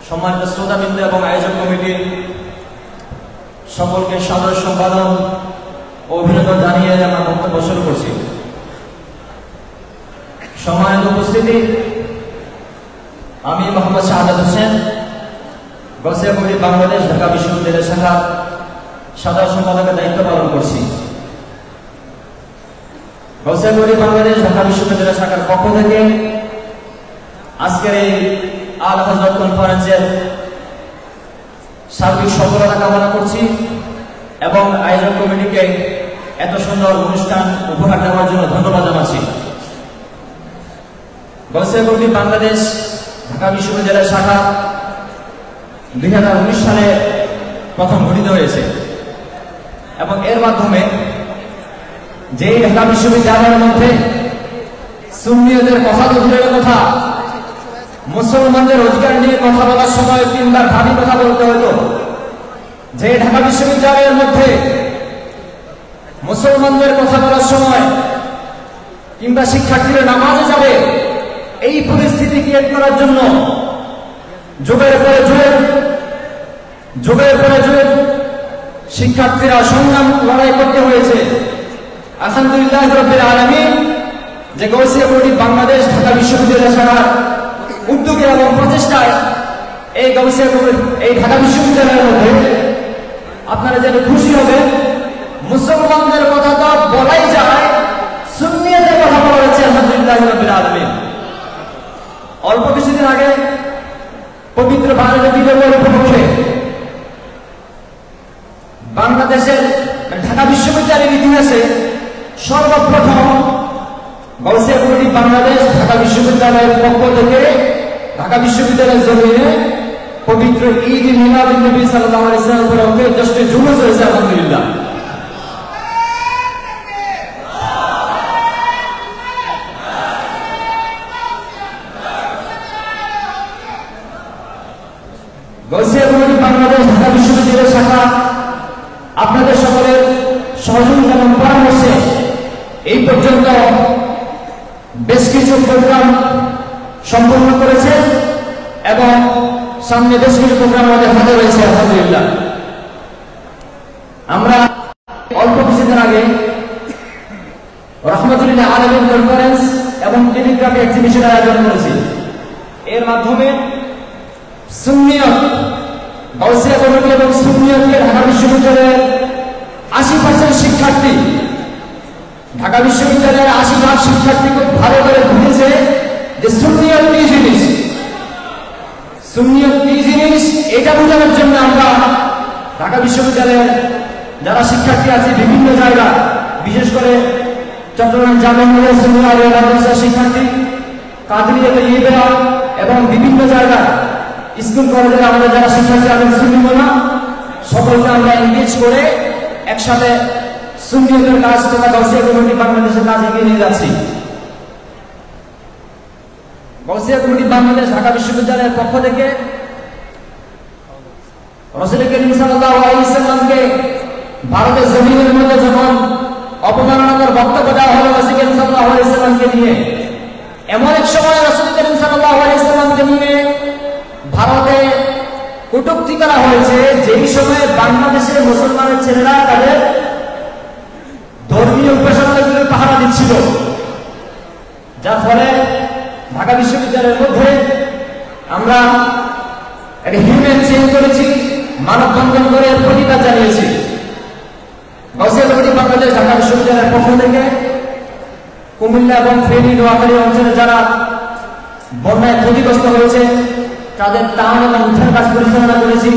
সম্মানিত শ্রোতাবৃন্দ এবং আয়োজক কমিটির সকলকে সাদর সম্পাদন ও অভিনন্দন জানিয়ে আমরা বক্তব্য শুরু করছি। সম্মানিত উপস্থিতি, আমি মোহাম্মদ শাহাদাত হোসেন, গাউসিয়া কমিটি বাংলাদেশ ঢাকা বিশ্ববিদ্যালয় শাখা সাধারণ সম্পাদকের দায়িত্ব পালন করছি। গাউসিয়া কমিটি বাংলাদেশ ঢাকা বিশ্ববিদ্যালয় শাখার পক্ষ থেকে আজকের এই আলা হযরত কনফারেন্সের সার্বিক সফলতা কামনা করছি এবং আয়োজক কমিটিকে এত সুন্দর অনুষ্ঠান উপহার দেওয়ার জন্য ধন্যবাদ জানাচ্ছি। গাউসিয়া কমিটি বাংলাদেশ ঢাকা বিশ্ববিদ্যালয় শাখা 2019 সালে প্রথম গঠিত হয়েছে এবং এর মাধ্যমে যেই ঢাকা বিশ্ববিদ্যালয়ের মধ্যে সুন্নিয়তের কথা তো দূরের কথা, মুসলমানদের অধিকার নিয়ে কথা বলার সময় তিনবার ভাবি কথা বলতে হতো। যে ঢাকা বিশ্ববিদ্যালয়ের মধ্যে মুসলমানদের কথা বলার সময় কিংবা শিক্ষার্থীরা নামাজে যাবে এই পরিস্থিতি ক্রিয়েট করার জন্য যুগের পরে যুগ শিক্ষার্থীরা সংগ্রাম লড়াই করতে হয়েছে। আলহামদুলিল্লাহ রাব্বিল আলামিন যে গৌসিয়া বোর্ড বাংলাদেশ ঢাকা বিশ্ববিদ্যালয় শাখার উদ্যোগে এবং প্রচেষ্টায় এই গৌসিয়া বোর্ড এই ঢাকা বিশ্ববিদ্যালয়ের মধ্যে আপনারা যেন খুশি হবেন, মুসলমানদের কথা তো বলাই যায়, সুন্নিয়তের কথা বলা হয়েছে। আলহামদুলিল্লাহ রাব্বিল আলামিন। অল্প কিছুদিন আগে পবিত্র ভারতের বিজয়ের উপলক্ষে বাংলাদেশের ঢাকা বিশ্ববিদ্যালয়ের ইতিহাসে সর্বপ্রথম গৌসিয়া বোর্ড বাংলাদেশ ঢাকা বিশ্ববিদ্যালয়ের পক্ষ থেকে ঢাকা বিশ্ববিদ্যালয়ের জমিনে পবিত্র ঈদ মিলাদুন নবী সাল্লাল্লাহু আলাইহি ওয়াসাল্লাম উপলক্ষে জশ্নে জুলুস হয়েছে। আলহামদুলিল্লাহ। গৌসিয়া বোর্ড বাংলাদেশ ঢাকা বিশ্ববিদ্যালয় শাখা আপনাদের সকলের সহযোগিতা এবং পরামর্শে এই পর্যন্ত বেশ কিছু প্রোগ্রাম সম্পন্ন করেছে এবং সামনে বেশ কিছু প্রোগ্রাম আমাদের হাতে রয়েছে। আলহামদুলিল্লাহ। আমরা অল্প কিছুদিন আগে রহমতুল্লাহ আলামিন কনফারেন্স এবং টেলিগ্রাফি এক্সিবিশনের আয়োজন করেছি। এর মাধ্যমে সুন্নিয়ত গৌসিয়া কমিটি এবং সুন্নিয়তকে ঢাকা বিশ্ববিদ্যালয়ের 80% শিক্ষার্থী, ঢাকা বিশ্ববিদ্যালয়ের 80% শিক্ষার্থী খুব ভালো করে বুঝেছে যে সুন্নিয়ত কি জিনিস। সুন্নিয়ত কি জিনিস এটা বোঝানোর জন্য আমরা ঢাকা বিশ্ববিদ্যালয়ের যারা শিক্ষার্থী আছে বিভিন্ন জায়গা, বিশেষ করে চট্টগ্রাম জামিয়া মিলিয়া সুন্নিয়া আলিয়া মাদ্রাসার শিক্ষার্থী, কাদরিয়া তৈয়বা এবং বিভিন্ন জায়গা স্কুল কলেজের আমাদের যারা শিক্ষার্থী আছেন সুন্নিমনা, সকলকে আমরা এনগেজ করে একসাথে সুন্নিয়তের কাজ তথা গৌসিয়া কমিটি বাংলাদেশের কাজ এগিয়ে নিয়ে যাচ্ছি। গৌসিয়া কমিটি বাংলাদেশ ঢাকা বিশ্ববিদ্যালয়ের পক্ষ থেকে রাসূল করিম সাল্লাল্লাহু আলাইহি ওয়াসাল্লামকে ভারতের জমিনের মধ্যে যখন অপমাননাকর বক্তব্য দেওয়া হলো রাসূল করিম সাল্লাল্লাহু আলাইহি ওয়াসাল্লামকে নিয়ে, এমন এক সময় রাসূল করিম সাল্লাল্লাহু আলাইহি ওয়াসাল্লামকে নিয়ে ভারতে কটূক্তি করা হয়েছে, যেই সময় বাংলাদেশের মুসলমানের ছেলেরা তাদের ধর্মীয় উপাসনাগুলো পাহারা দিচ্ছিল, যার ফলে ঢাকা বিশ্ববিদ্যালয়ের মধ্যে আমরা একটা হিউম্যান চেঞ্জ করেছি, মানববন্ধন করে প্রতিবাদ জানিয়েছি। গৌসিয়া কমিটি বাংলাদেশ ঢাকা বিশ্ববিদ্যালয়ের পক্ষ থেকে কুমিল্লা এবং ফেনী নোয়াখালী অঞ্চলে যারা বন্যায় ক্ষতিগ্রস্ত হয়েছে তাদের ত্রাণ এবং উদ্ধার কাজ পরিচালনা করেছি।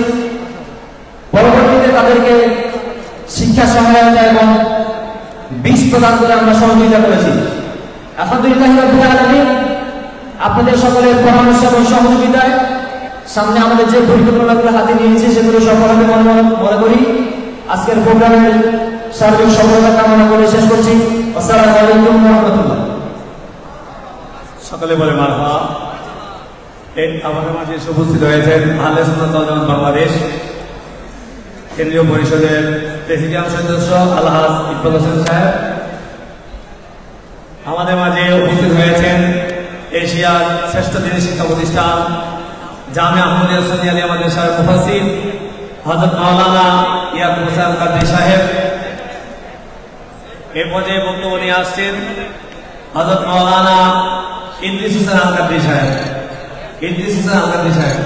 পরবর্তীতে তাদেরকে শিক্ষা সহায়তা এবং বীজ প্রদান করে আমরা সহযোগিতা করেছি। আলহামদুলিল্লাহ রাব্বিল আলামিন। আপনাদের সকলের পরামর্শ এবং সহযোগিতায় সামনে আমাদের যে পরিকল্পনাগুলো হাতে নিয়েছি সেগুলো সফল হবে মনে করি। আজকের প্রোগ্রামের সার্বিক সফলতা কামনা করে শেষ করছি। আসসালামু আলাইকুম ওয়া রাহমাতুল্লাহ। সকলে বলে মারহাবা। আমাদের মাঝে উপস্থিত হয়েছেন আহলে সুন্নাত ওয়াল জামাত বাংলাদেশ কেন্দ্রীয় পরিষদের প্রেসিডিয়াম সদস্য আলহাজ ইকবাল হোসেন সাহেব। আমাদের মাঝে উপস্থিত হয়েছেন এশিয়ার শ্রেষ্ঠ দিনী শিক্ষা প্রতিষ্ঠান জামিয়া আহমদিয়া সুন্নিয়া আলিয়া মাদ্রাসার মুফাসসির হযরত মাওলানা ইয়াকুব হোসেন কাদরী সাহেব। এই পর্যায়ে বক্তব্য নিয়ে আসছেন হযরত মাওলানা ইদ্রিস হোসেন আল কাদরী সাহেব। ইদ্রিস হোসেন আল কাদরী সাহেব।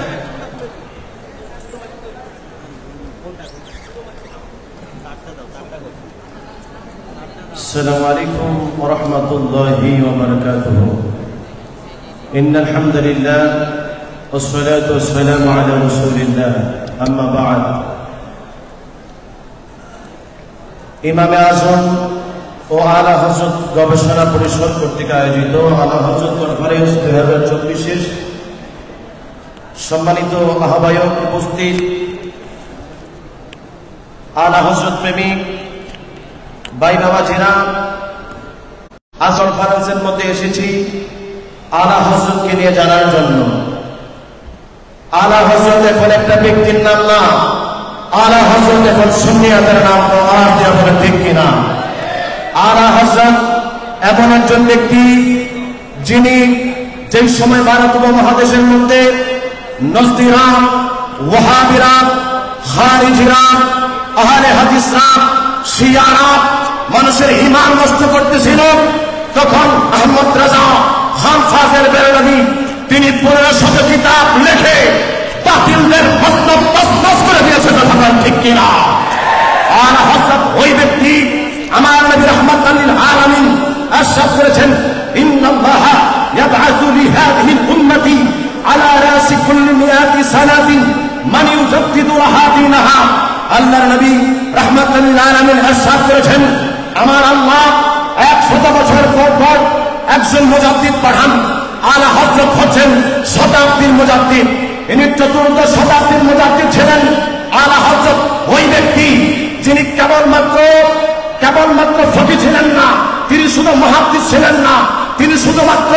السلام عليكم ورحمة الله وبركاته. إن الحمد لله والصلاة والسلام على رسول الله. أما بعد. ইমাম আজম ও আলা হযরত গবেষণা পরিষদ কর্তৃক আয়োজিত আলা হযরত কনফারেন্স 2024 সম্মানিত আহ্বায়ক উপস্থিত, আলা হযরত প্রেমিক ভাই বাবাজিরা, আজ কনফারেন্সের মধ্যে এসেছি আলা হযরতকে নিয়ে জানার জন্য। আলা হযরত এখন একটা ব্যক্তির নাম না, আলা হযরত এখন সুন্নিয়াতের নাম। আওয়াজ দিয়ে বলে ঠিক কিনা? আলা হযরত এমন একজন ব্যক্তি যিনি যেই সময় ভারত উপমহাদেশের মধ্যে নজদিরা, ওয়াহাবিরা, খারিজিরা, আহলে হাদিসরা, শিয়ারা মানুষের ঈমান নষ্ট করতেছিল, তখন আহমদ রাজা খান ফাজেল বেরলভী তিনি 1500 কিতাব লিখে বাতিলদের মস্তক তছনছ করে দিয়েছেন। কথা ঠিক কিনা? আর হযরত ওই ব্যক্তি আমার নবী রাহমাতাল লিল আলামিন ইরশাদ করেছেন, ইন্নাল্লাহা ইয়াবআসু লিহাদিহিল উম্মতি আলা রাসি কুল্লি মিয়াতি সানাতিন মান ইউজাদ্দিদু লাহা দীনাহা। আল্লাহর নবী রাহমাতাল লিল আলামিন ইরশাদ করেছেন, আমার আল্লাহ 100 বছর পর পর একজন মুজাদ্দিদ পাঠান। আলা হযরত হচ্ছেন শতাব্দীর মুজাদ্দিদ, ইনি 14 শতাব্দীর মুজাদ্দিদ ছিলেন। আলা হযরত ওই ব্যক্তি যিনি কেবলমাত্র ফকিহ ছিলেন না, তিনি শুধু মুহাদ্দিস ছিলেন না, তিনি শুধুমাত্র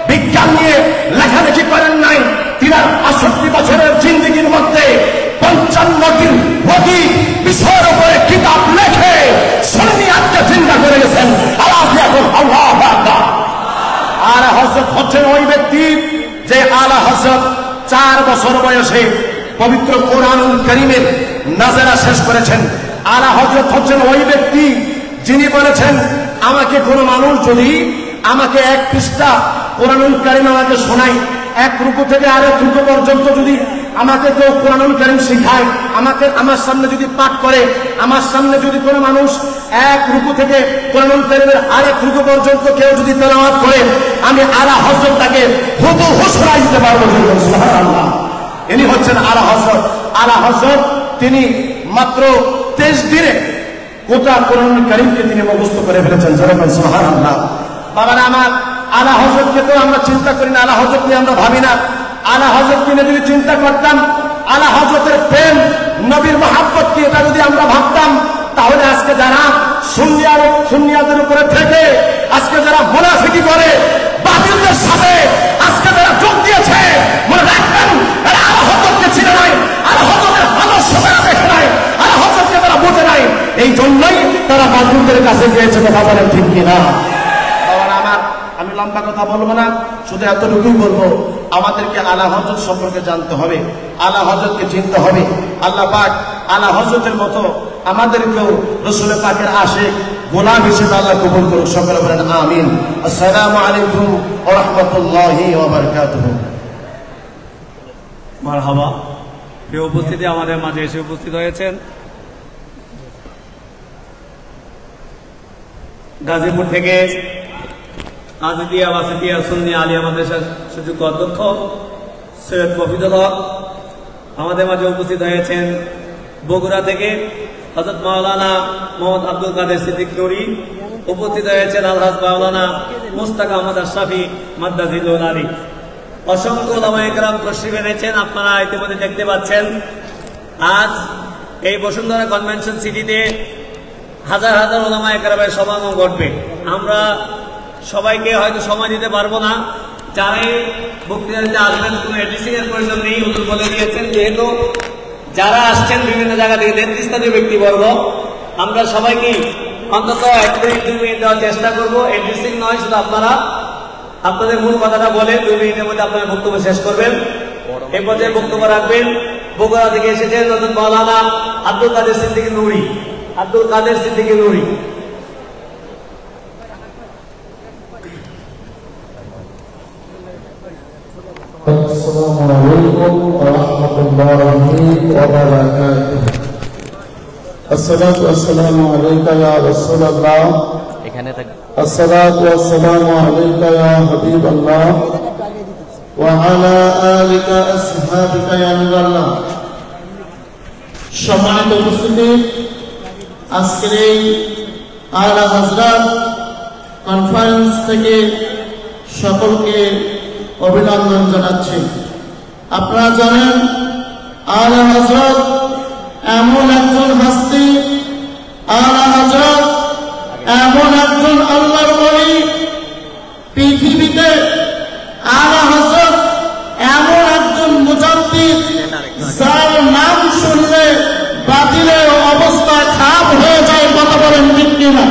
বিজ্ঞান নিয়ে লেখালেখি করেন নাই, তিনি 68 বছরের জিন্দেগির মধ্যে 55টির অধিক বিষয়ের উপরে কিতাব লেখে সুন্নিয়াতকে জিন্দা করে গেছেন। আওয়াজ দিয়ে এখন আল্লাহু আকবার। আলা হযরত হচ্ছেন ওই ব্যক্তি যে আলা হযরত 4 বছর বয়সে পবিত্র কোরআনুল কারীমের নাজারা শেষ করেছেন। আলা হযরত হচ্ছেন ওই ব্যক্তি যিনি বলেছেন, আমাকে কোনো মানুষ যদি আমাকে 1 পৃষ্ঠা কোরআনুল কারীম আমাকে শোনায়, 1 রুকু থেকে আরেক রুকু পর্যন্ত যদি আমাকে কেউ কোরআনুল কারীম শিখায়, আমার সামনে যদি পাঠ করে, আমার সামনে যদি কোনো মানুষ 1 রুকু থেকে কোরআনুল কারীমের আরেক রুকু পর্যন্ত কেউ যদি তেলাওয়াত করে, আমি আলা হযরত তাকে হুবহু শোনাই দিতে পারবো। সুবহানাল্লাহ। ইনি হচ্ছেন আলা হযরত। আলা হযরত তিনি মাত্র 23 দিনে গোটা কোরআনুল কারীমকে তিনি মুখস্থ করে ফেলেছেন। সুবহানাল্লাহ। বাবারা আমার, আলা হযরতকে তো আমরা চিন্তা করি না, আলা হযরত নিয়ে আমরা ভাবি না। আলা হযরতকে নিয়ে যদি চিন্তা করতাম, আলা হযরতের প্রেম, নবীর মহব্বত কি এটা যদি আমরা ভাবতাম, তাহলে আজকে যারা সুন্নিয়াদের উপরে থেকে আজকে যারা মুনাফিকি করে বাতিলদের সাথে আজকে যারা যোগ দিয়েছে, মনে রাখবেন এরা আলা হযরতকে চিনে নাই, আলা হযরতের আদর্শ তারা দেখে নাই, আলা হযরতকে তারা বুঝে নাই, এই জন্যই তারা বাতিলদের কাছে গিয়েছে। কথা বলেন ঠিক কিনা? আমি লম্বা কথা বলবো না, শুধু এতটুকুই বলবো, আমাদেরকে আলা হযরত সম্পর্কে জানতে হবে, আলা হযরতকে চিনতে হবে। আল্লাহ পাক আলা হযরতের মতো আমাদেরকেও রাসূল পাকের আশিক গোলাম হিসেবে আল্লাহ কবুল করুক। সকলে বলেন আমিন। আসসালামু আলাইকুম ওয়া রাহমাতুল্লাহি ওয়া বারাকাতুহু। মারহাবা। প্রিয় উপস্থিতি, আমাদের মাঝে এসে উপস্থিত হয়েছেন গাজীপুর থেকে আজিদিয়া ওয়াসিতিয়া সুন্নি আলিয়া মাদ্রাসার সুযোগ্য অধ্যক্ষ সৈয়দ মফিদুল হক। আমাদের মাঝে উপস্থিত হয়েছেন বগুড়া থেকে হযরত মাওলানা মোহাম্মদ আব্দুল কাদের সিদ্দিক নুরী। উপস্থিত হয়েছেন আলহাজ মাওলানা মুস্তাক আহমদ আশরাফি মাদ্দাজিলুল আলী। অসংখ্য উলামায়ে কেরাম তশরিফ এনেছেন। আপনারা ইতিমধ্যে দেখতে পাচ্ছেন আজ এই বসুন্ধরা কনভেনশন সিটিতে হাজার হাজার উলামায়ে কেরামের সমাগম ঘটবে। আমরা সবাইকে হয়তো সময় দিতে পারবো না, যারা বক্তৃতা দিতে আসবেন কোনো এডিসিং এর প্রয়োজন নেই, হুজুর বলে দিয়েছেন। যেহেতু যারা আসছেন বিভিন্ন জায়গা থেকে নেতৃস্থানীয় ব্যক্তিবর্গ, আমরা সবাইকে অন্তত 1 মিনিট 2 মিনিট দেওয়ার চেষ্টা করবো। এডিসিং নয়, শুধু আপনারা আপনাদের মূল কথাটা বলে 2 মিনিটের মধ্যে আপনার বক্তব্য শেষ করবেন। এই পর্যায়ে বক্তব্য রাখবেন বগুড়া থেকে এসেছেন হযরত মাওলানা আব্দুল কাদের সিদ্দিকী নুরী। আব্দুল কাদের সিদ্দিকী নুরী। السلام عليكم ورحمة الله وبركاته. الصلاة والسلام عليك يا رسول الله. الصلاة والسلام عليك يا حبيب الله وعلى آلك أصحابك يا نور الله. সম্মানিত উপস্থিতি, আজকের এই আলা হযরত কনফারেন্স থেকে সকলকে অভিনন্দন জানাচ্ছি। আপনারা জানেন আলা হযরত এমন একজন হস্তি, আলা হযরত এমন একজন আল্লাহর ওলি, পৃথিবীতে আলা হযরত এমন একজন মুজাদ্দিদ যার নাম শুনলে বাতিলের অবস্থা খারাপ হয়ে যায়। কথা বলেন ঠিক কিনা?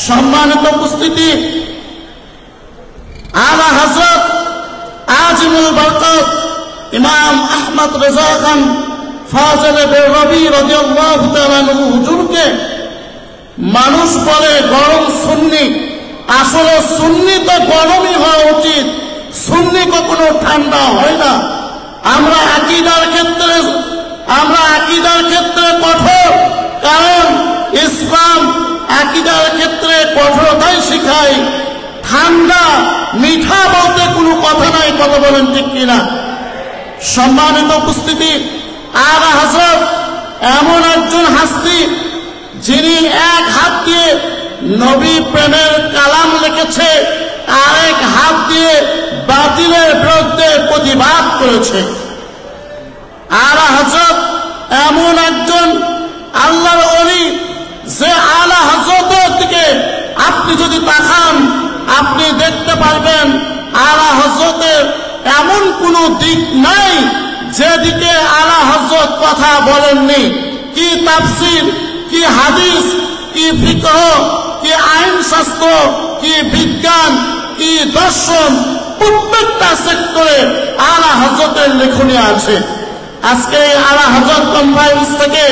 সম্মানিত উপস্থিতি, আলা হযরত আজিমুল বরকত ইমাম আহমদ রেজা খান ফাজল বেরবি রাদিয়াল্লাহু তাআলা আনহু হুজুরকে মানুষ বলে গরম সুন্নি। আসলে সুন্নি তো গরমই হওয়া উচিত, সুন্নি কখনো ঠান্ডা হয় না। আমরা আকীদার ক্ষেত্রে কঠোর, কারণ ইসলাম আকীদার ক্ষেত্রে কঠোরতাই শিখায়। ঠান্ডা মিঠা বলতে কোনো কথা নাই, কথা বলেন ঠিক কিনা? সম্মানিত উপস্থিতি, আলা হযরত এমন একজন হাস্তি যিনি এক হাত দিয়ে নবী প্রেমের কালাম লিখেছে, আরেক হাত দিয়ে বাতিলের বিরুদ্ধে প্রতিবাদ করেছে। আলা হযরত এমন একজন আল্লাহর ওলি যে আলা হযরতের দিকে আপনি যদি তাকান আপনি দেখতে পারবেন আলা হযরতের এমন কোন দিক নাই যেদিকে আলা হযরত কথা বলেননি। কি তাফসীর, কি হাদিস, কি ফিকহ, কি আইন শাস্ত্র, কি বিজ্ঞান, কি দর্শন, প্রত্যেকটা সেক্টরে আলা হযরতের লেখনী আছে। আজকে এই আলা হযরত কনফারেন্স থেকে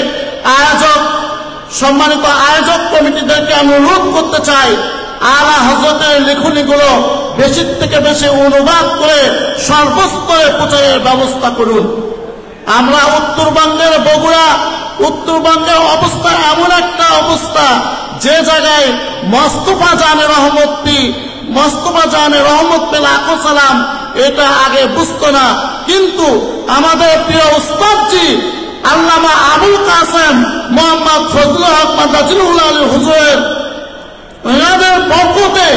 সম্মানিত আয়োজক কমিটিদেরকে অনুরোধ করতে চাই, আলা হযরতের লেখনীগুলো বেশি থেকে বেশি অনুবাদ করে সর্বস্তরে প্রচারের ব্যবস্থা করুন। আমরা উত্তরবঙ্গের বগুড়া, উত্তরবঙ্গের অবস্থা এমন একটা অবস্থা যে জায়গায় মোস্তফা জানে রহমত পে লাখো সালাম, এটা আগে বুঝতো না। কিন্তু আমাদের প্রিয় উস্তাদজি আল্লামা আবুল কাসেম মোহাম্মদ ফজলুল হক মাদাজিনুল আলী হুজুরের এনাদের বরকতে,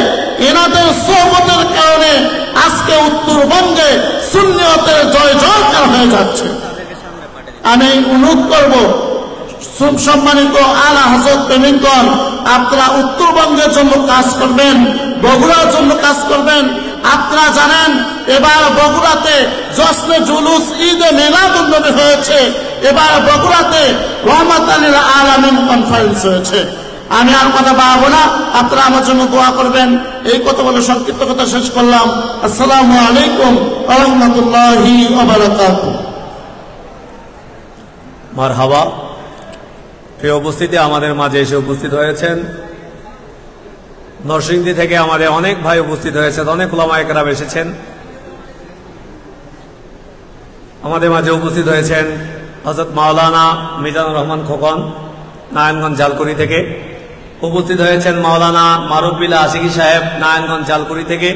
এনাদের সোহবতের কারণে আজকে উত্তরবঙ্গে সুন্নিয়তের জয় জয়কার হয়ে যাচ্ছে। আমি অনুরোধ করব সম্মানিত আলা হযরত প্রেমিকগণ, আপনারা উত্তরবঙ্গের জন্য কাজ করবেন, বগুড়ার জন্য কাজ করবেন। আপনারা জানেন এবার বগুড়াতে জশ্নে জুলুস ঈদে মিলাদুন নবী হয়েছে, এবার বগুড়াতে রহমাতাল লিল আলামিন কনফারেন্স হয়েছে। আমি আর কথা বাড়াবো না, আপনারা আমার জন্য দোয়া করবেন। এই কথা বলে সংক্ষিপ্ত কথা শেষ করলাম। আসসালামু আলাইকুম ওয়া রাহমাতুল্লাহি ওয়া বারাকাতুহু। মারহাবা। প্রিয় উপস্থিতি, আমাদের মাঝে এসে উপস্থিত হয়েছেন নরসিংদী থেকে আমাদের অনেক ভাই উপস্থিত হয়েছেন, অনেক উলামায়ে কেরাম এসেছেন। আমাদের মাঝে উপস্থিত হয়েছেন হযরত মাওলানা মিজানুর রহমান খোকন নারায়ণগঞ্জ জালকুড়ি থেকে, উপস্থিত হয়েছেন মাওলানা মারুফ বিল্লাহ আশিকি সাহেব নারায়ণগঞ্জ জালকুড়ি থেকে,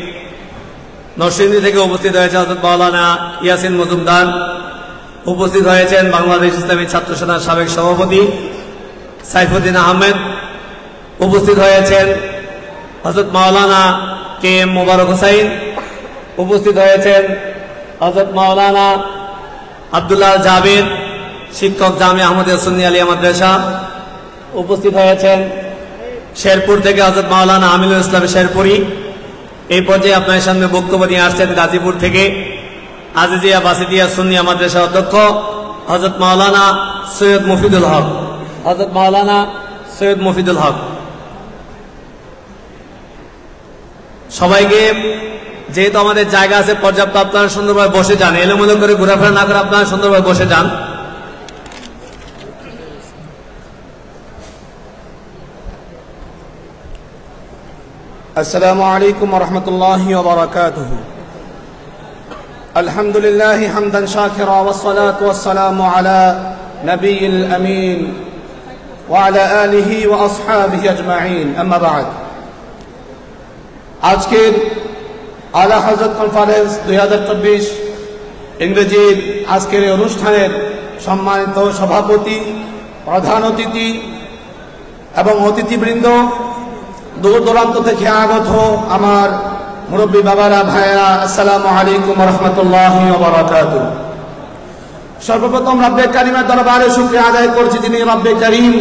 নরসিংদী থেকে উপস্থিত হয়েছে হযরত মাওলানা ইয়াসিন মজুমদার, উপস্থিত হয়েছেন বাংলাদেশ ইসলামী ছাত্র সেনার সাবেক সভাপতি সাইফুদ্দিন আহমেদ, উপস্থিত হয়েছেন হযরত মাওলানা কে এম মোবারক হোসাইন, উপস্থিত হয়েছেন হযরত মাওলানা আব্দুল্লাহ জাবির, শিক্ষক জামিয়া আহমদিয়া সুন্নি আলিয়া মাদ্রাসা, উপস্থিত হয়েছেন শেরপুর থেকে হযরত মাওলানা আমিনুল ইসলাম শেরপুরি। এই পর্যায়ে আপনার সামনে বক্তব্য নিয়ে আসছেন গাজীপুর থেকে আজিজিয়া বাসিদিয়া সুন্নিয়া মাদ্রাসা অধ্যক্ষ হযরত মাওলানা সৈয়দ মুফিদুল হক। সবাইকে, যেহেতু আমাদের জায়গা আছে পর্যাপ্ত, আপনারা সুন্দরভাবে বসে যান, এলোমেলো করে ঘোরাফেরা না করে আপনারা সুন্দরভাবে বসে যান। السلام عليكم ورحمة الله وبركاته. الحمد لله حمدا شاكرا والصلاة والسلام على نبي الأمين وعلى آله وأصحابه أجمعين. أما بعد, আজকের আলা হযরত কনফারেন্স 2024 ইংরেজির আজকের এই অনুষ্ঠানের সম্মানিত সভাপতি, প্রধান অতিথি এবং অতিথিবৃন্দ, দূর দূরান্ত থেকে আগত আমার মুরব্বী বাবারা, ভাইয়েরা, আসসালামু আলাইকুম ওয়া রাহমাতুল্লাহি ওয়া বারাকাতুহু। সর্বপ্রথম রব্বে কারীমের দরবারে শুকরিয়া আদায় করছি, যিনি রব্বে কারীম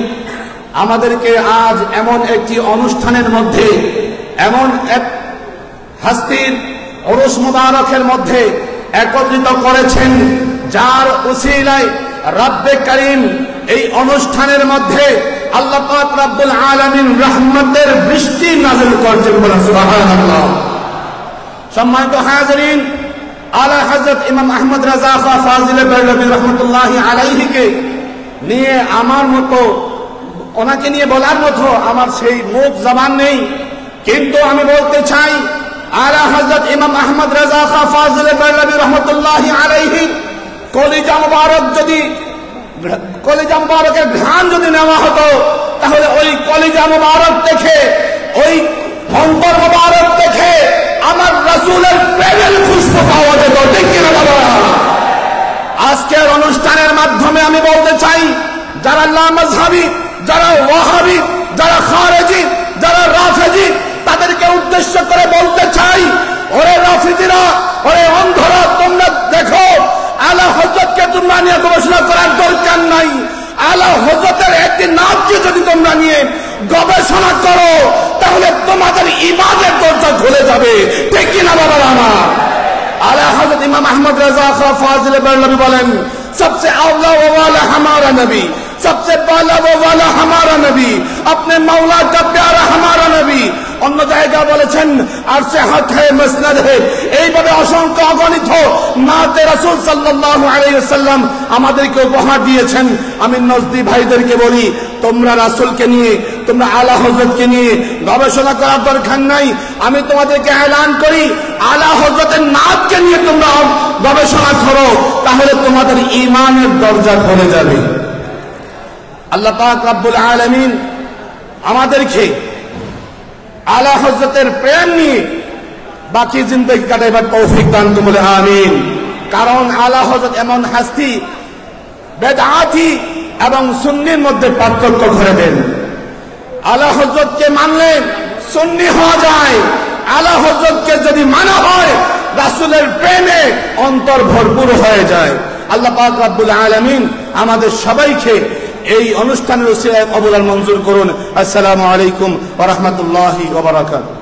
আমাদেরকে আজ এমন একটি অনুষ্ঠানের মধ্যে, এমন এক হাস্তির উরুস মুবারকের মধ্যে একত্রিত করেছেন, যার উসিলায় রব্বে কারীম এই অনুষ্ঠানের মধ্যে আল্লাহ পাক রব্বুল আলামিন রহমতের বৃষ্টি নাযিল করছেন। বলেন সুবহানাল্লাহ। সম্মানিত হাজিরিন, আলা হযরত ইমাম আহমদ রাজা খা ফাজিল বেরলভী রহমতুল্লাহি আলাইহিকে নিয়ে আমার মতো, ওনাকে নিয়ে বলার মতো আমার সেই মুখ জবান নেই, কিন্তু আমি বলতে চাই আলা হযরত ইমাম আহমদ রাজা খা ফাজিল বেরলভী রহমতুল্লাহি আলাইহি কলিজা মুবারকের ঘ্রাণ যদি নেওয়া হতো, তাহলে ওই কলিজা মুবারক দেখে, ওই অন্তর মুবারক দেখে আমার রাসূলের প্রেমের খুশবু পাওয়া যেত। ঠিক কিনা বাবা? আজকের অনুষ্ঠানের মাধ্যমে আমি বলতে চাই, যারা লামাযহাবী, যারা ওয়াহাবী, যারা খারেজি, যারা রাফেজি, তাদেরকে উদ্দেশ্য করে বলতে চাই, ওরে রাফেজিরা, ওরে অন্ধরা, তোমরা দেখো আলা হযরতকে তোমরা নিয়ে গবেষণা করার দরকার নাই। আলা হযরতের একটি নামকে যদি তোমরা নিয়ে গবেষণা করো, তাহলে তোমাদের ইমানের দরজা খুলে যাবে। ঠিক কিনা বাবা আমার? আলা হযরত ইমাম আহমদ রাজা খা ফাজিল বেরলভী বলেন, सबसे अव्वल वाला हमारा नबी, सबसे पहला वो वाला हमारा नबी, अपने मौला का प्यारा हमारा नबी। অন্য জায়গা বলেছেন আরশে হক হে মসনদ হে। এইভাবে অসংখ্য অগণিত নাতে রাসূল সাল্লাল্লাহু আলাইহি ওয়াসাল্লাম আমাদেরকে উপহার দিয়েছেন। আমি নজদি ভাইদেরকে বলি, তোমরা রাসূলকে নিয়ে, তোমরা আলা হযরতকে নিয়ে গবেষণা করার দরকার নাই। আমি তোমাদেরকে এলান করি, আলা হযরতের নাতকে নিয়ে তোমরা গবেষণা করো, তাহলে তোমাদের ঈমানের দরজা খুলে যাবে। আল্লাহ পাক রব্বুল আলামিন আমাদেরকে আলা হযরতের প্রেম নিয়ে বাকি জিন্দেগি কাটাইবার তৌফিক দান করুন, বলে আমিন। কারণ আলা হযরত এমন হাস্তি, বেদআতি এবং সুন্নির মধ্যে পার্থক্য করে দেন। আলা হযরতকে মানলে সুন্নি হওয়া যায়, আলা হযরতকে যদি মানা হয় রাসূলের প্রেমে অন্তর ভরপুর হয়ে যায়। আল্লাহ পাক রব্বুল আলামিন আমাদের সবাইকে এই অনুষ্ঠানের উসিলায় কবুল মঞ্জুর করুন। আসসালামু আলাইকুম ওয়া রাহমাতুল্লাহি ওয়া বারাকাতুহু।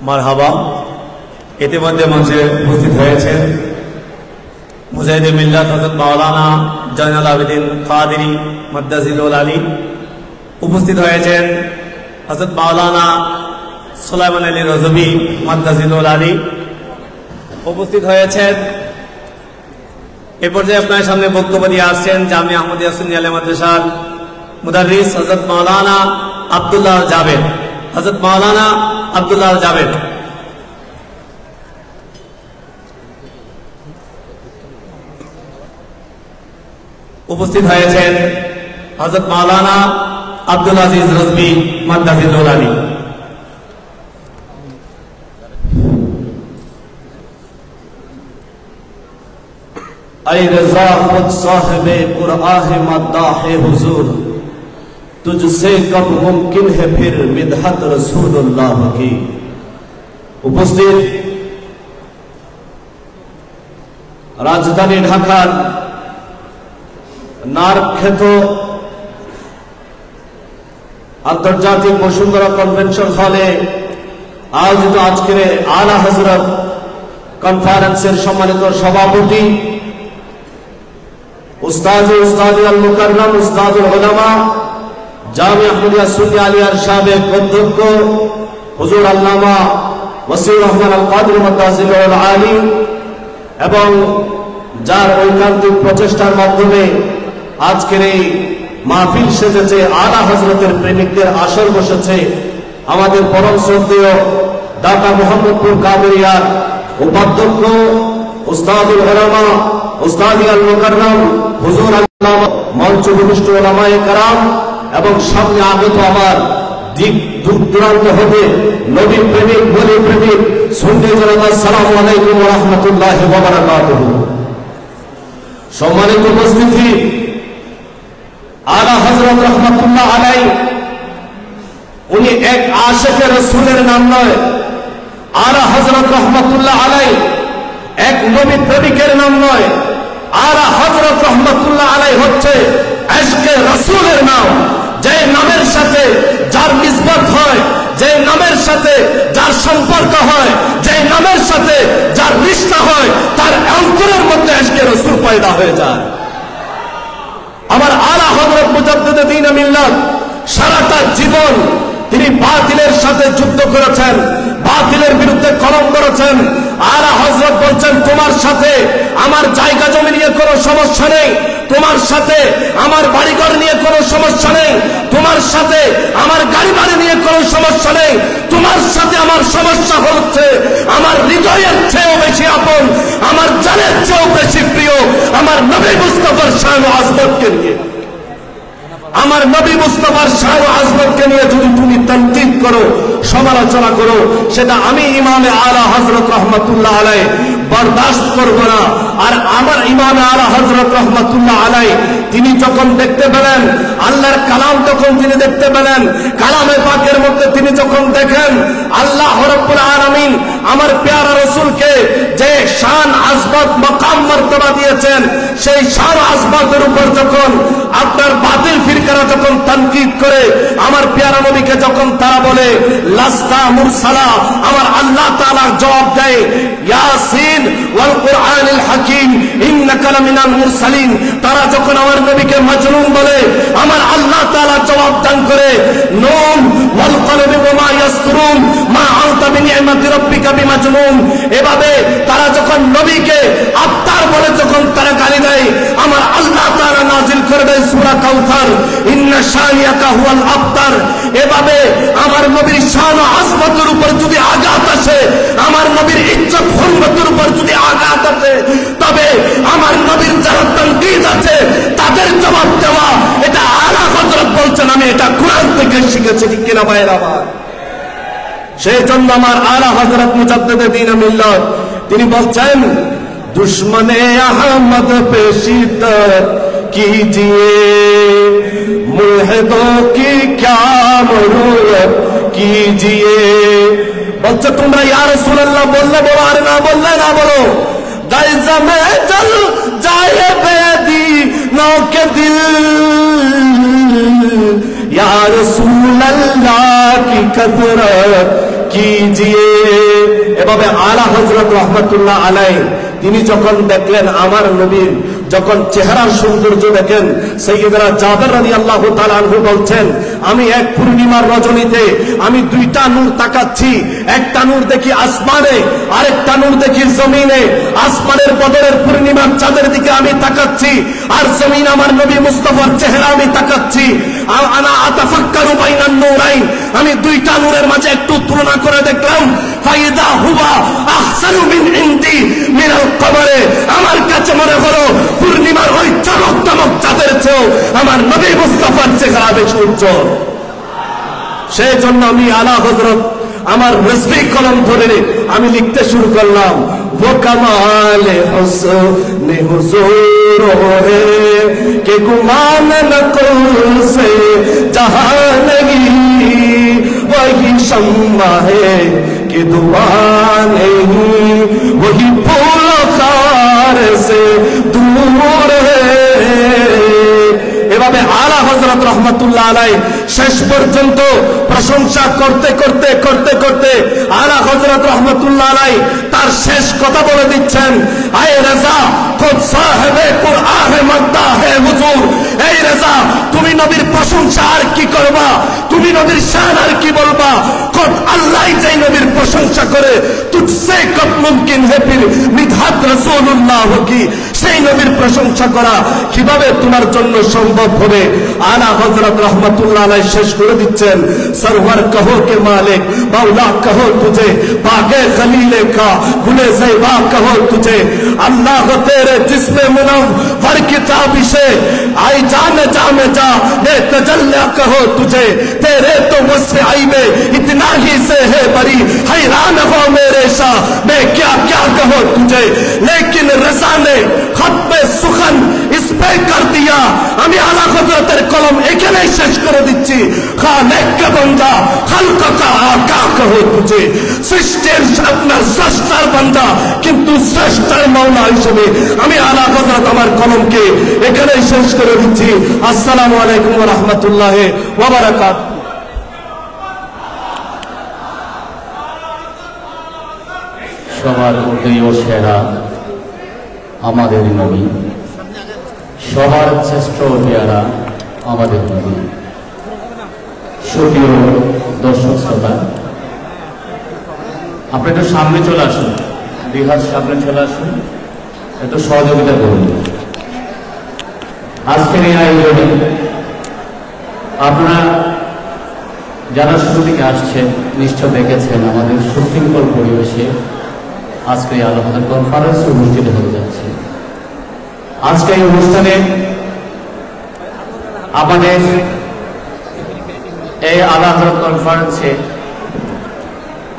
মারহাবা। ইতিমধ্যে মঞ্চে উপস্থিত হয়েছেন মুজাহিদে মিল্লাত হযরত মাওলানা জয়নুল আবেদিন কাদেরী মাদ্দাজিলুল আলী, উপস্থিত হয়েছেন হযরত মাওলানা সুলাইমান আলী রজবী মাদ্দাজিলুল আলী, উপস্থিত হয়েছেন এ পর্যায়ে আপনার সামনে বক্তব্য দিয়ে আসছেন জামিয়া আহমদিয়া সুন্নিয়া আলিয়া মাদ্রাসার মুদাররিস হযরত মাওলানা আব্দুল্লাহ জাবেদ। হযরত মাওলানা আব্দুল্লাহ জাবেদ। উপস্থিত হয়েছেন হযরত মাওলানা আব্দুল আজিজ রজবী মাদ্দাজিলুল আলী। ऐ रज़ा खुद साहिबे कुरआन है मद्दाह है हुजूर, तुझसे कब मुमकिन है फिर मिदहत रसूलुल्लाह की। उपस्थित राजधानी ढाकार नारख्यात আন্তর্জাতিক বসুন্ধরা কনভেনশন হলে আয়োজিত আজকের আলা হযরত কনফারেন্সের সম্মানিত সভাপতি উস্তাদুল মুকাররম উস্তাদুল উলামা জামিয়া আহমদিয়া সুন্নিয়া আলিয়ার সাবেক অধ্যক্ষ হুজুর আল্লামা ওয়াসিউর রহমান আল কাদেরী মাদ্দাজিলুল আলী এবং যার ঐকান্তিক প্রচেষ্টার মাধ্যমে আজকের এই মাহফিল সেজেছে, আলা হযরতের প্রেমিকদের আসর বসেছে, আমাদের পরম শ্রদ্ধেয় ঢাকা মোহাম্মদপুর কাদেরিয়ার উপাধ্যক্ষ উস্তাদুল উলামা উস্তাদিয়াল মুকাররম হুজুর আল্লামা মঞ্চ বিশিষ্ট উলামায়ে কেরাম এবং সামনে আগত আমার দিক দূর দূরান্ত হতে নবী প্রেমিক, ওলি প্রেমিক সুন্নি জনতা, আসসালামু আলাইকুম ওয়া রাহমাতুল্লাহি ওয়া বারাকাতুহু। সম্মানিত উপস্থিতি, আলা হযরত রাহমাতুল্লাহ আলাইহি উনি এক আশিকে রাসূলের নাম নয়, আলা হযরত রাহমাতুল্লাহ আলাইহি এক নবী প্রেমিকের নাম নয়, আলা হযরত রাহমাতুল্লাহ আলাইহি হচ্ছে ইশকে রাসূলের নাম। যে নামের সাথে যার নিসবত হয়, যে নামের সাথে যার সম্পর্ক হয়, যে নামের সাথে যার রিশতা হয়, তার অন্তরের মধ্যে ইশকে রাসূল পয়দা হয়ে যায়। আমার আলা হযরত মুজাদ্দিদে দ্বীন মিল্লাত সারাটা জীবন তিনি বাতিলের সাথে যুদ্ধ করেছেন, বাতিলের বিরুদ্ধে কলম করেছেন। আলা হযরত বলছেন, তোমার সাথে আমার জায়গা জমি নিয়ে কোনো সমস্যা নেই, তোমার সাথে আমার বাড়িঘর নিয়ে কোনো সমস্যা নেই, তোমার সাথে আমার গাড়ি বাড়ি নিয়ে কোনো সমস্যা নেই, তোমার সাথে আমার সমস্যা হচ্ছে আমার হৃদয়ের চেয়েও বেশি আপন, আমার জানের চেয়েও বেশি প্রিয় আমার নবী মুস্তাফার শান ও আজমতকে নিয়ে। আমার নবী মুস্তাফার শান ও আজমতকে নিয়ে যদি তুমি তানকিদ করো, সমালোচনা করো, সেটা আমি ইমামে আলা হযরত রাহমাতুল্লাহ আলাইহি বরদাস্ত করব না। আর আমার ইমামে আলা হযরত রাহমাতুল্লাহ আলাইহি তিনি যখন দেখতে পেলেন আল্লাহর কালাম, তখন তিনি দেখতে পেলেন কালামে পাকের মধ্যে তিনি যখন দেখেন আল্লাহ রাব্বুল আলামিন আমার প্যারা রাসূলকে যে শান আজমত মাকাম মর্তবা দিয়েছেন, সেই শান আজমতের উপর যখন আপনার বাতিল ফিরকারা যখন তানকিদ করে আমার প্যারা নবীকে যখন তারা বলে লাস্তা মুরসালা, আমার আল্লাহ তাআলা জবাব দেয় ইয়াসিন ওয়াল কুরআনিল হাকিম ইন্নাকা লামিনাল মুরসালিন। তারা যখন আমার নবীকে মাজনুন বলে, আমার আল্লাহ তাআলা জবাব দান করে নুন ওয়াল কলমি ওয়া মা ইয়াসতুরুন মা আনতা বিনিআমাতি রাব্বিকা বিমাজনুন। এভাবে তারা যখন নবীকে আফতার বলে যখন তারা গালি দেয়, আমার আল্লাহ তাআলা নাজিল করে দেয় সূরা কাউসার ইন্না শানিয়াকা হুয়াল আফতার। এভাবে আমার নবীর শান ও আজমতের উপর যদি আঘাত আসে, আমার নবীর ইজ্জত হুরমতের উপর যদি আঘাত আসে, তবে আমার নবীর যারা তানকিদ আছে তাদের জবাব দেওয়া, এটা আলা হযরত বলছেন আমি এটা কোরআন থেকে শিখেছি, ঠিক কিনা ভাইয়েরা আমার? সেই জন্য আমার আলা হযরত মুজাদ্দিদে দ্বীন মিল্লাত তিনি বলছেন দুশ্মনে আহমদ पे शिद्दत कीजिए, मुल्हिदों की क्या मरूरत कीजिए। বলছে তোমরা ইয়া রাসূলুল্লাহ বললে বলো, আর না বললে না বলো। গায়জা মে জল যায় বেদি নौ के दिल, या রাসূলুল্লাহ की कदरत कीजिए। এভাবে আলা হযরত রাহমাতুল্লাহ আলাইহি তিনি যখন দেখলেন আমার নবীর যখন চেহারার সৌন্দর্য দেখেন, সাইয়েদনা জাবের রাদিয়াল্লাহু তাআলা আনহু বলছেন আমি এক পূর্ণিমার রজনীতে আমি দুইটা নূর তাকাচ্ছি, একটা নূর দেখি আসমানে, আরেকটা নূর দেখি জমিনে। আসমানের বদরের পূর্ণিমার চাঁদের দিকে আমি তাকাচ্ছি, আর জমিন আমার নবী মুস্তাফার চেহারা আমি তাকাচ্ছি। আনা আতাফাক্কারু বাইনান নূরাইন, আমি দুইটা নূরের মাঝে একটু তুলনা করে দেখলাম, ফাইদা হুয়া আহসানু মিন ইনদি মিনাল কমরে, আমার কাছে মনে হলো পূর্ণিমার ওই চমক চমক চাঁদের চেয়েও আমার নবী মুস্তাফার চেহারা বেশি উজ্জ্বল। সেই জন্য আমি আলা হযরত আমার রেসপি কলম ধরে আমি লিখতে শুরু করলাম, वो कमाल हुस्न हुजूर है कि गुमान न कुल से जहां नहीं, वही शम्मा है कि दुआ नहीं, वही फूल खार से दूर है। এভাবে আলা হযরত রাহমাতুল্লাহ আলাইহি শেষ পর্যন্ত প্রশংসা করতে করতে করতে করতে আলা হযরত রাহমাতুল্লাহ আলাইহি তার শেষ কথা বলে দিচ্ছেন, আয়ে রাজা খুদ সাহেবে কুরআন হে মাদ্দা হে হুজুর। এই রাজা তুমি নবীর প্রশংসা আর কি করবা, তুমি নবীর শান আর কি বলবা? খুদ আল্লাহই যেই নবীর প্রশংসা করে, তুঝসে কব মুমকিন হে ফির মিদহাত রাসূলুল্লাহ কি, সেই নবীর প্রশংসা করা কিভাবে তোমার জন্য সম্ভব হবে? আলা হযরত রাহমাতুল্লাহ আলাইহি শেষ করে দিচ্ছেন, সরওয়ার কहो के मालिक मौला कहो तुझे, बागे खलीले का गुले ज़ैबा कहो तुझे, अल्लाह तेरे जिस्म मुनव्वर की ताबिश से आई जान जा में जा दे तजल्ला कहो तुझे, तेरे तो वस्फ़ आई में इतना ही से है बरी, हैरान हो मेरे शाह मैं क्या क्या कहो तुझे। लेकिन रज़ा ने खत पे सुखन इस पे कर दिया, আমি আলা হযরতের কলম এখানেই শেষ করে দিচ্ছি। খালেক কা বান্দা খালক কা আকা কहो तुझे, সৃষ্টির আপনার স্রষ্টার বান্দা কিন্তু স্রষ্টার মাওলা হিসেবে আমি আলা হযরত আমার কলমকে এখানেই শেষ করে দিচ্ছি। আসসালামু আলাইকুম ওয়া রাহমাতুল্লাহি ওয়া বারাকাতুহু। সবার প্রিয় সেরা আমাদের নবী, সবার শ্রেষ্ঠ পেয়ারা আমাদের নবী, সুপ্রিয় দর্শক শ্রোতা, আপনি একটু সামনে চলে আসুন, 2 হাত সামনে চলে আসুন, একটু সহযোগিতা করুন। আজকের এই আয়োজনে আপনারা যারা শুরু থেকে আসছেন নিশ্চয় দেখেছেন আমাদের সুশৃঙ্খল পরিবেশে আজকে এই আলোচনা কনফারেন্স অনুষ্ঠিত হতে যাচ্ছে। আজকে এই অনুষ্ঠানে আমাদের এই আলাদা কনফারেন্সে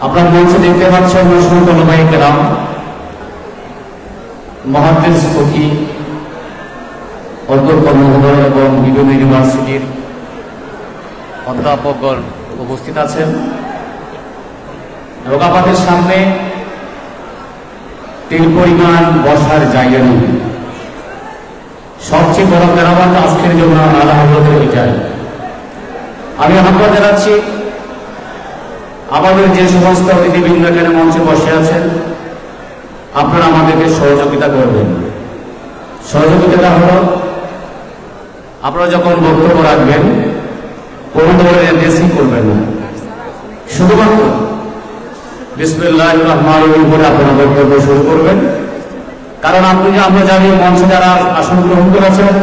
আপনার মঞ্চে দেখতে পাচ্ছেন মুসলিম ওলামায়ে কেরাম, মুহাদ্দিস, ফকিহ, অধ্যক্ষ মহোদয় এবং বিভিন্ন ইউনিভার্সিটির অধ্যাপকগণ উপস্থিত আছেন এবং আমাদের সামনে তিল পরিমাণ বসার জায়গা নেই। সবচেয়ে বড় কেরামত আজকের জন্য আলা হযরতের এটাই। আমি আহ্বান জানাচ্ছি আমাদের যে সমস্ত অতিথিবৃন্দ এখানে মঞ্চে বসে আছেন, আপনারা আমাদেরকে সহযোগিতা করবেন। সহযোগিতাটা হলো আপনারা যখন বক্তব্য রাখবেন কোনো ধরনের দেশি করবেন না, শুধুমাত্র বিসমিল্লাহির রহমানির রহিম বলে আপনারা বক্তব্য শুরু করবেন। কারণ আমরা জানি মঞ্চে যারা আসন গ্রহণ করেছেন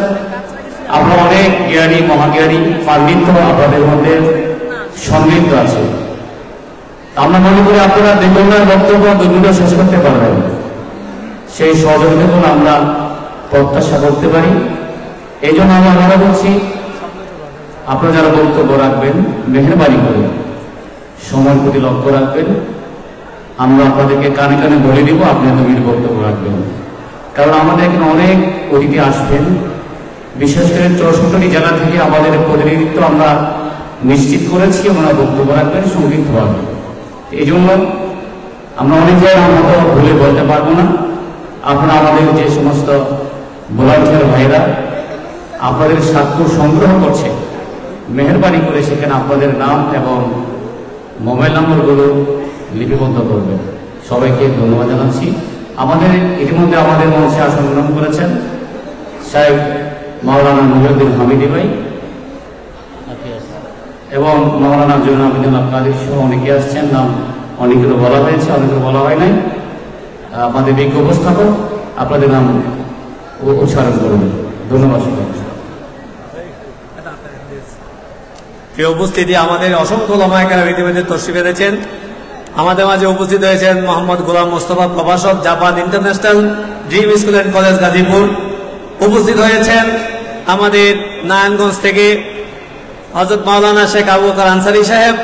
আপনারা অনেক জ্ঞানী, মহাজ্ঞানী, পাণ্ডিত্য আপনাদের মধ্যে সমৃদ্ধ আছে। আমরা মনে করি আপনারা দুজনের বক্তব্য দুজনে শেষ করতে পারবেন, সেই সহযোগিতাগুলো আমরা প্রত্যাশা করতে পারি। এই জন্য আমরা মনে করছি আপনারা যারা বক্তব্য রাখবেন মেহেরবানি করে সময়ের প্রতি লক্ষ্য রাখবেন। আমরা আপনাদেরকে কানে কানে বলে দিব আপনি এত বক্তব্য রাখবেন, কারণ আমাদের এখানে অনেক অতিথি আসবেন, বিশেষ করে 64টি জেলা থেকে আমাদের প্রতিনিধিত্ব আমরা নিশ্চিত করেছি। ওনারা বক্তব্য রাখবেন সংক্ষিপ্তভাবে। এই জন্য আমরা অনেক জায়গায় আমরা ভুলে বলতে পারবো না। আপনারা আমাদের যে সমস্ত ভলান্টিয়ার ভাইরা আপনাদের সাক্ষ্য সংগ্রহ করছে, মেহেরবানি করে সেখানে আপনাদের নাম এবং মোবাইল নম্বরগুলো লিপিবদ্ধ করবেন। সবাইকে ধন্যবাদ জানাচ্ছি। আমাদের ইতিমধ্যে আমাদের মঞ্চে আসন গ্রহণ করেছেন সাহেব মাওলানা মুজাদ্দিদ হামিদি ভাই এবং মাওলানা জুনায়দ আবেদিন কাদের সহ অনেকে আসছেন। নাম অনেকেরও বলা হয়েছে, অনেকের বলা হয় নাই। আমাদের বিজ্ঞ উপস্থাপক আপনাদের নাম উচ্চারণ করবেন। ধন্যবাদ। প্রিয় উপস্থিতি, আমাদের অসংখ্য ওলামায়ে কেরাম ইতিমধ্যে তশরিফ এনেছেন। আমাদের মাঝে উপস্থিত হয়েছেন মোহাম্মদ গোলাম মোস্তফা, প্রভাষক, Japan international dream school and college Gazipur. উপস্থিত হয়েছেন আমাদের নারায়ণগঞ্জ থেকে হযরত মাওলানা শেখ আবু বকর আনসারী সাহেব।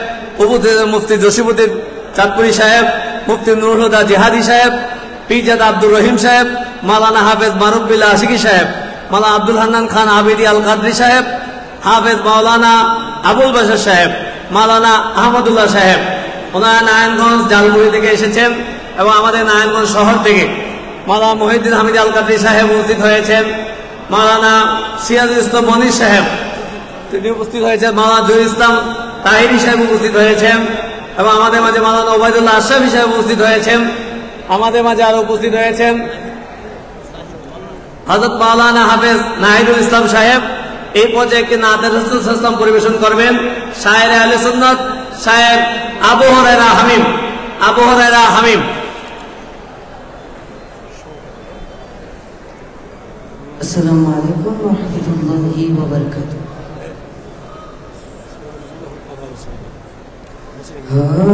উপস্থিত মুফতি জসিমউদ্দিন চাঁদপুরি সাহেব, মুফতি নুরুল হুদা জিহাদি সাহেব, পীরজাদা আব্দুর রহিম সাহেব, মাওলানা হাফেজ মারুফ বিল্লাহ আশিকি সাহেব, মাওলানা আব্দুল হান্নান খান আবিদি আল কাদরি সাহেব, হাফেজ মাওলানা আবুল বাশার সাহেব, মাওলানা আহমদুল্লাহ সাহেব। ওনারা নারায়ণগঞ্জ জালমুড়ি থেকে এসেছেন এবং আমাদের নারায়ণগঞ্জ শহর থেকে মাওলানা মহিউদ্দিন হামিদ আল কাদরি সাহেব উপস্থিত হয়েছেন। মাওলানা সিরাজুল ইসলাম মনির সাহেব তিনি উপস্থিত হয়েছেন। মাওলানা জহির ইসলাম তাহিরি সাহেব উপস্থিত হয়েছেন এবং আমাদের মাঝে মাওলানা ওবায়দুল্লাহ আশরাফি সাহেব উপস্থিত হয়েছেন। আমাদের মাঝে আরো উপস্থিত হয়েছেন হযরত মাওলানা হাফেজ নাহিদুল ইসলাম সাহেব। এই পর্যায়ে একটি নাতে রাসূল সাল্লাল্লাহু আলাইহি ওয়াসাল্লাম পরিবেশন করবেন শায়ের আহলে সুন্নাত শায়ের আবু হুরায়রা হামিম। আবু হুরায়রা হামিম। আসসালামু আলাইকুম ওয়া রাহমাতুল্লাহি ওয়া বারাকাতুহু। La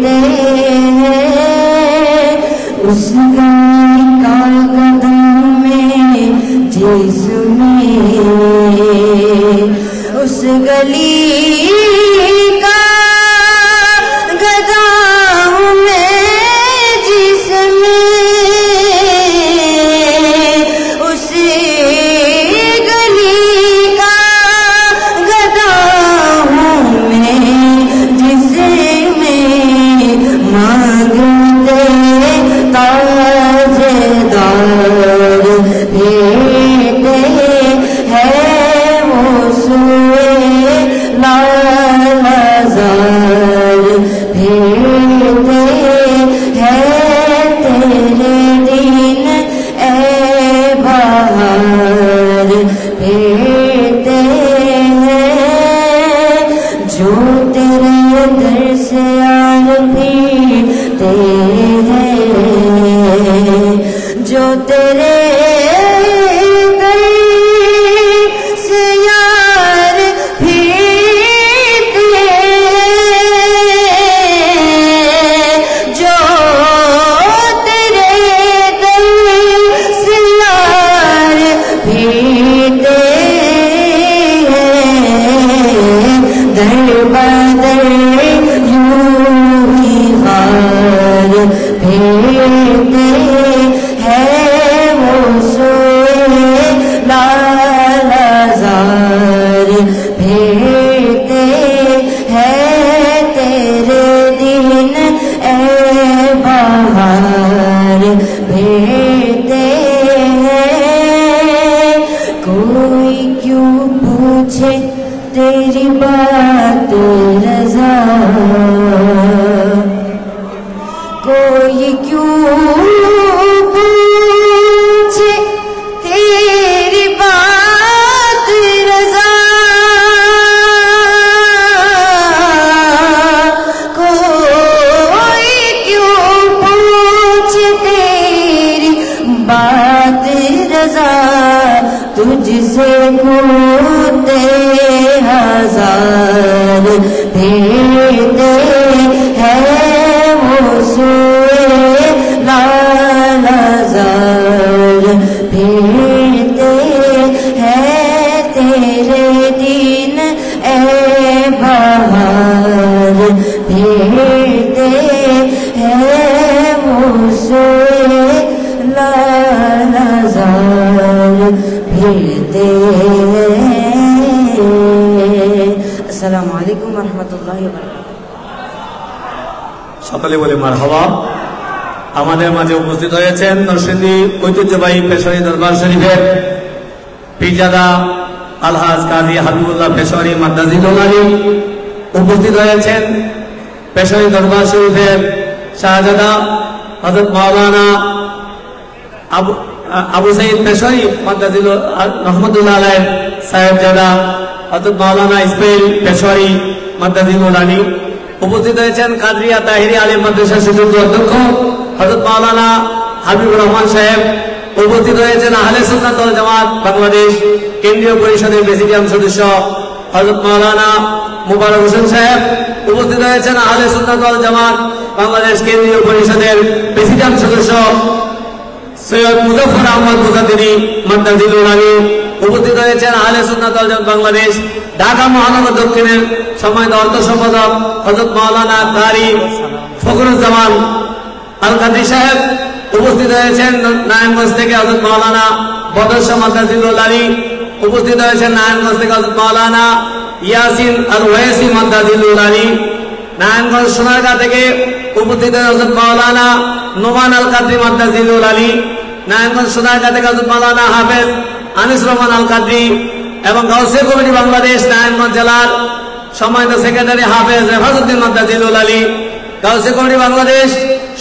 फिरते हैं उस गली का कदम में जिसमें उस गली का गदाम में जिसमें उस गली का गदाम में जिसमें मांगते ताजेदार भेंटे हैं वो सुए लालजार भेंटे हैं तेरे दिन ए बहार भेंटे हैं जो तेरे दर से आरती हैं जो तेरे दर से यार फिरते जो तेरे दर से यार फिरते दर बदर यूं ही हार फिरते हैं वो सोए लालजार फिरते हैं तेरे दिन ए बहार फिरते हैं कोई क्यों पूछे तेरी बात रज़ा कोई क्यों पूछे तेरी बात रज़ा कोई क्यों पूछे तेरी बात रज़ा तुझसे होते हजार भेंटे हैं वो सोए लालजार भेंटे हैं तेरे दिन ए बहार भेंटे हैं वो सोए लालजार भेंटे अस्सलामु अलैकुम व रहमतुल्लाहि व बाराकातुहू সকলে বলে মারহাবা। আমাদের মাঝে উপস্থিত হয়েছেন নরসিংদী ঐতিহ্যবাহী পেশোয়ারি দরবার শরীফের পীরজাদা আলহাজ কাজী হাবিবুল্লাহ পেশোয়ারি মাদ্দাজিলুল আলী। উপস্থিত হয়েছেন পেশোয়ারি দরবার শরীফের শাহজাদা হযরত মাওলানা আবু সাইদ পেশোয়ারি মাদ্দাজিলুল রহমাতুল্লাহ আলাইহি সাহেবজাদা হযরত মাওলানা ইসমাইল পেশোয়ারি মাদ্দাজিলুল আলী। উপস্থিত হয়েছেন কাদরিয়া তাহিরি আলিম মাদ্রাসা সুযোগ্য অধ্যক্ষ হযরত মাওলানা হাবিবুর রহমান সাহেব। উপস্থিত হয়েছেন আহলে সুন্নাত ওয়াল জামাত বাংলাদেশ কেন্দ্রীয় পরিষদের প্রেসিডিয়াম সদস্য হযরত মাওলানা মুবারক হোসেন সাহেব। উপস্থিত হয়েছেন আহলে সুন্নাত ওয়াল জামাত বাংলাদেশ কেন্দ্রীয় পরিষদের প্রেসিডিয়াম সদস্য সৈয়দ মুজফফর আহমদ মুজাদ্দিদি মাদ্দাজিলুল আলী। উপস্থিত হয়েছেন আহলে সুন্নাত ওয়াল জামাত বাংলাদেশ ঢাকা মহানগর দক্ষিণের সম্মানিত অর্থ সম্পাদক হযরত মাওলানা কারি ফখরুজ্জামান আল কাদরি সাহেব। উপস্থিত হয়েছেন নারায়ণগঞ্জ থেকে হযরত মাওলানা বদর শাহ মাদ্দাজিলুল আলী। উপস্থিত হয়েছেন নারায়ণগঞ্জ থেকে হযরত মাওলানা ইয়াসিন আল ওয়াইসি মাদ্দাজিলুল আলী। নারায়ণগঞ্জ সোনারগাঁ থেকে উপস্থিত হযরত মাওলানা নোমান আল কাদরি মাদ্দাজিলুল আলী। নারায়ণগঞ্জ সোনারগাঁ থেকে হযরত মাওলানা হাফেজ আনিস রহমান আল কাদরি এবং গাউসিয়া কমিটি বাংলাদেশ নারায়ণগঞ্জ জেলার সম্মানিত সেক্রেটারি হাফেজ রেফাজউদ্দিন মাদ্দাজিলুল আলী। গাউসিয়া কমিটি বাংলাদেশ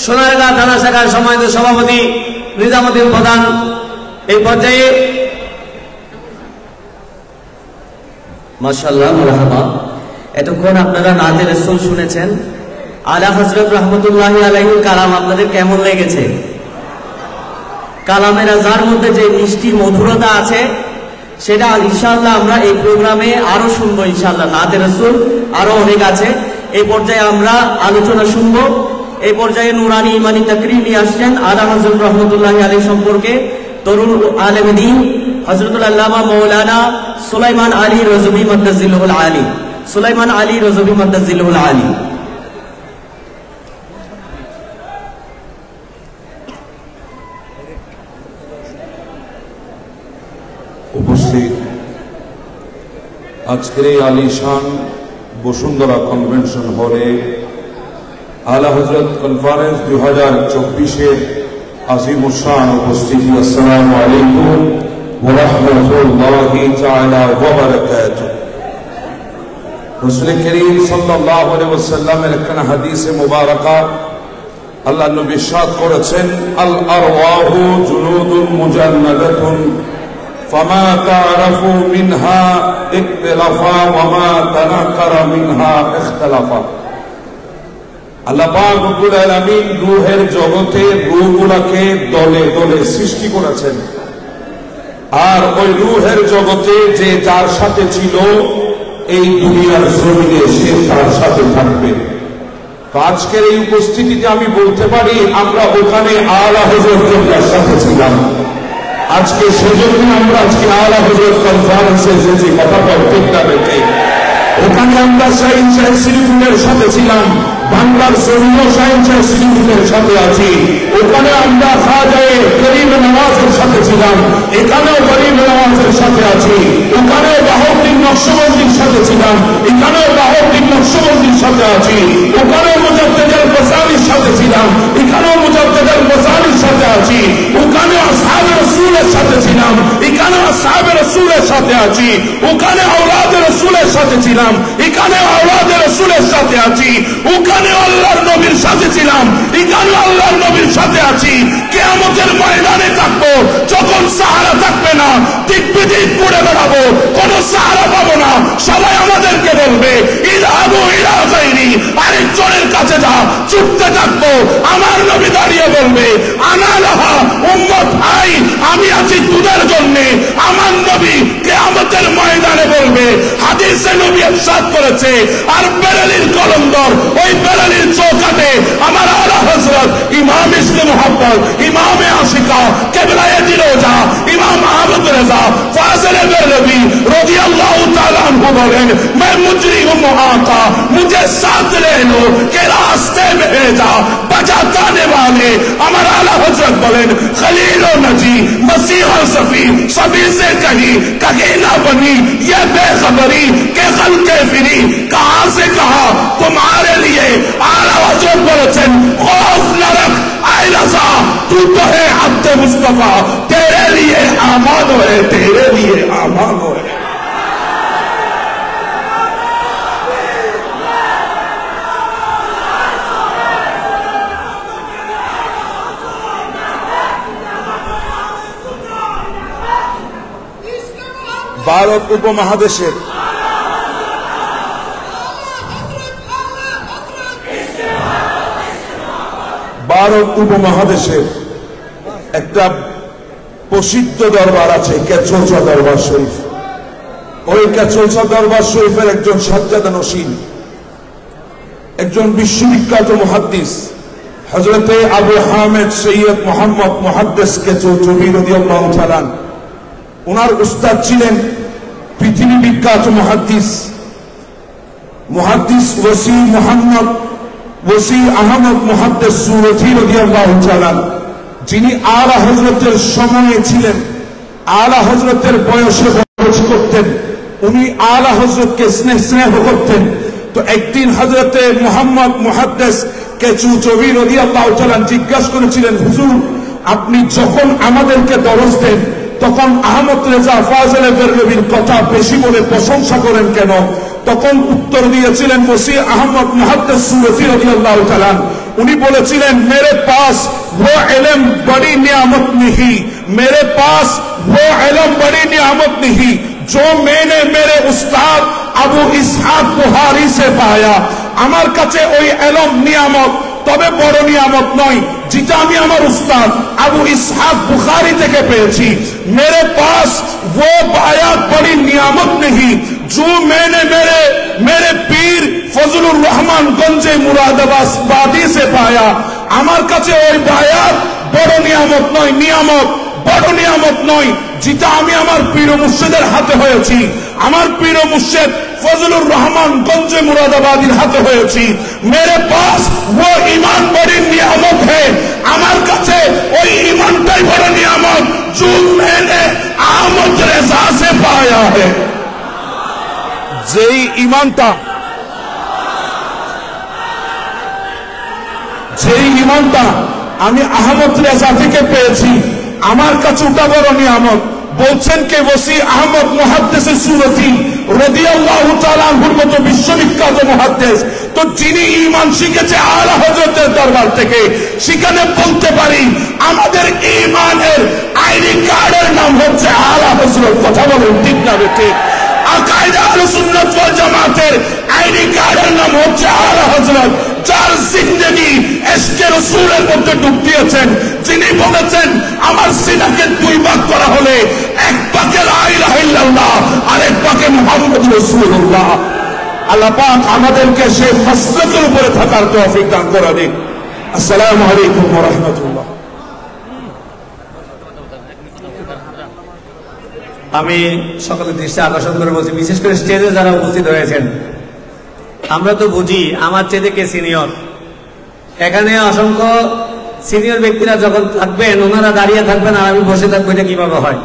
সোনারগাঁ থানা শাখার সম্মানিত সভাপতি নিজামুদ্দিন প্রধান। এই পর্যায়ে মাশাআল্লাহ মারহাবা। এতক্ষণ আপনারা নাতে রাসূল শুনেছেন। আলা হযরত রাহমাতুল্লাহি আলাইহির কালাম আপনাদের কেমন লেগেছে? কালামের আজার মধ্যে যে মিষ্টি মধুরতা আছে সেটা ইনশাআল্লাহ আমরা এই প্রোগ্রামে আরো শুনবো ইনশাআল্লাহ। নাতে রাসূল আরো অনেক আছে, এই পর্যায়ে আমরা আলোচনা শুনব। এই পর্যায়ে নুরানি ইমানি তাকরীর নিয়ে আসছেন আলা হযরত রহমতুল্লাহি আলাইহি সম্পর্কে তরুণ আলেম দ্বীন হযরতুল আল্লামা মাওলানা সুলাইমান আলী রজভী মাদ্দাজিল্লাহুল আলী। সুলাইমান আলী রজভী মাদ্দাজিল্লাহুল আলী। উপস্থিত আজকের এই আলিশান বসুন্ধরা কনভেনশন হলে আলা হযরত কনফারেন্স 2024-এর আজিম শান উপস্থিতি, আসসালামু আলাইকুম ওয়া রাহমাতুল্লাহি তাআলা ওয়া বারাকাতুহু। রাসূল করিম সাল্লাল্লাহু আলাইহি ওয়াসাল্লামের একখানা হাদিসে মুবারাকা আল্লাহ নবী ইরশাদ করেছেন, আল আরওয়াহু জুনুদুন মুজান্নাদাতুন فما تعرفوا منها اختلافا وما تنكر منها اختلافا। আল্লাহ পাক রব্বুল আলামিন রূহের জগতে রূহগুলোকে দলে দলে সৃষ্টি করেছেন, আর ওই রূহের জগতে যে যার সাথে ছিল এই দুনিয়ার জমিনে সে তার সাথে থাকবে। আজকের এই উপস্থিতিতে আমি বলতে পারি আমরা ওখানে আলা হযরতের সাথে ছিলাম। আজকে সেজন্য আমরা আজকে আলা হযরত কনফারেন্সে এসেছি। কথা প্রত্যেকটা বেটে ওখানে আমরা শাহিন শাহ শ্রীগুণের সাথে ছিলাম, বাংলার সরিয় শাহিন শাহ শ্রীগুণের সাথে আছি। ওখানে আমরা খাজায়ে করিম নওয়াজের সাথে ছিলাম, এখানেও করিম নওয়াজের সাথে আছি। ওখানে বাহাউদ্দিন নকশবন্দির সাথে ছিলাম, এখানেও বাহাউদ্দিন নকশবন্দির সাথে আছি। ওখানেও মুজাদ্দেদ আল গজালির সাথে ছিলাম, এখানেও মুজাদ্দেদ আল গজালির সাথে আছি। ওখানে আসহাবে রাসূলের সাথে ছিলাম, এখানে আসহাবে রাসূলের সাথে আছি। ওখানে আওলাদে রাসূলের সাথে ছিলাম, এখানে আওলাদে রাসূলের সাথে আছি। ওখানে আল্লাহর নবীর সাথে ছিলাম, এখানে আল্লাহর নবীর সাথে আছি। কিয়ামতের ময়দানে থাকবো, যখন সাহারা থাকবে না, ঠিক পিঠিক করে বেড়াবো, কোন সাহারা পাবো না। সবাই আমাদেরকে বলবে ইযহাবু ইলা গায়রি, আরেকজনের কাছে যা, ছুটতে থাকবো। আমার নবী দাঁড়িয়ে বলবে আনা লাহা উম্মত আই, আমি আছি তোদের জন্য। আমার নবী কিয়ামতের ময়দানে বলবে, হাদিসে নবী ইরশাদ করেছে, আর বেরেলির কলন্দর, ওই বেরেলির চৌকাঠে আমার আলা হযরত ইমাম ইসকে মুহাব্বত, ইমামে আশিকা, কিবলায়ে দিরোজা, ইমাম আহমদ রেজা ফাজিলে বেরলভী রাদিয়াল্লাহু তাআলা আনহু বলেন, मैं मुजरिम आता मुझे साथ ले लो के रास्ते में भेजा बजाने वाले। আমার আলা হযরত বলেন, খলিল ও নজি मसीह और सफी सभी से कहीं ना बनी ये बेखबरी के खल्के फिरी, कहां से कहा तुम्हारे लिए। आला हजरत বলেছেন, खौफ न रख ऐ रज़ा, तू तो है अब्द मुस्तफा, तेरे लिए आमान है, तेरे लिए आमान है। ভারত উপমহাদেশের একটা প্রসিদ্ধ দরবার আছে, কেচৌচা দরবার শরীফ। ওই কেচৌচা দরবার শরীফের একজন সাজ্জাদা নশীন, একজন বিশ্ববিখ্যাত মুহাদ্দিস হযরতে আবু হামেদ সৈয়দ মোহাম্মদ মুহাদ্দিস কেচৌচৌধুরী রাদিয়াল্লাহু তাআলা। ওনার উস্তাদ ছিলেন পৃথিবী বিখ্যাত মুহাদ্দিস ওসি আহমদ মুহাদ্দিস সুরতি রাদিয়াল্লাহু তাআলা, যিনি আলা হযরতের সময়ে ছিলেন, আলা হযরতের বয়সে বয়স করতেন। উনি আলা হযরতকে স্নেহ করতেন। তো একদিন হযরতে মুহাম্মদ মুহাদ্দিস কেচৌচৌধুরী রাদিয়াল্লাহু তাআলা জিজ্ঞাসা করেছিলেন, হুজুর আপনি যখন আমাদেরকে দরস দেন তখন আহমদ রেজা ফাজিলে বেরলভীর কথা বেশি বলে প্রশংসা করেন কেন? তখন উত্তর দিয়েছিলেন ওসি আহমদ মুহাদ্দিস সুরতি রাদিয়াল্লাহু তাআলা। उन्हीं बोलेছিলেন मेरे पास वो इल्म बड़ी नियामत नहीं, मेरे पास वो इल्म बड़ी नियामत नहीं जो मैंने मेरे उस्ताद अबू इसहाक बुखारी से पाया। আমার কাছে ওই ইলম নিয়ামত, তবে বড় নিয়ামত নয় যেটা আমি আমার উস্তাদ আবু ইসহাক বুখারী থেকে পেয়েছি। मेरे पास वो बायात बड़ी नियामत नहीं जो मैंने मेरे पीर फजलुर रहमान गंजे मुरादाबादी से पाया আমার কাছে ওই বায়াত বড় নিয়ামত নয়, বড় নিয়ামত নয়, যেটা আমি আমার পীর মুর্শিদের হাতে হয়েছি, আমার পীর মুর্শিদ फजलुर रहमान गंजे मुरादाबादीर हाथे হয়েছি। मेरे पास वो ईमान बड़ी नियामत है, আমার কাছে ওই ईमानটাই বড় নিয়ামত जो मैंने अहमद रेजा से पाया है। যেই ঈমানটা আমি আহমদ রেজা থেকে পেয়েছি, আমার কাছে ওটা বড় নিয়ামত। বলছেন কে ওসি আহমদ মুহাদ্দিস সুরতি রাদিয়াল্লাহু তাআলা আনহুর মতো বিশ্ববিখ্যাত মুহাদ্দিস, তো যিনি ঈমান শিখেছে আলা হযরতের দরবার থেকে, সেখানে বলতে পারি আমাদের ঈমানের আইডি কার্ডের নাম হচ্ছে আলা হযরত। কথা বলেন ঠিক না ঠিক? আকায়েদে আহলুস সুন্নাত ওয়াল জামাতের আইডি কার্ডের নাম হচ্ছে আলা হযরত, যার জিন্দেগি ইশকে রাসূলের মধ্যে ডুব দিয়েছেন, যিনি বলেছেন আমার সিনাকে দুই ভাগ করা হলে এক ভাগে লা ইলাহা ইল্লাল্লাহ আর এক ভাগে মুহাম্মদ রাসূলুল্লাহ। আল্লাহ পাক আমাদেরকে সেই মাসলাকের উপরে থাকার তৌফিক দান করে দিন। আসসালামু আলাইকুম ওয়া রাহমাতুল্লাহ। আমি সকলের দৃষ্টি আকর্ষণ করে বলছি, বিশেষ করে স্টেজে যারা উপস্থিত হয়েছেন, আমরা তো বুঝি আমার চেয়ে কে সিনিয়র। এখানে অসংখ্য সিনিয়র ব্যক্তিরা যখন থাকবেন, ওনারা দাঁড়িয়ে থাকবেন আর আমি বসে থাকবো, এটা কিভাবে হয়?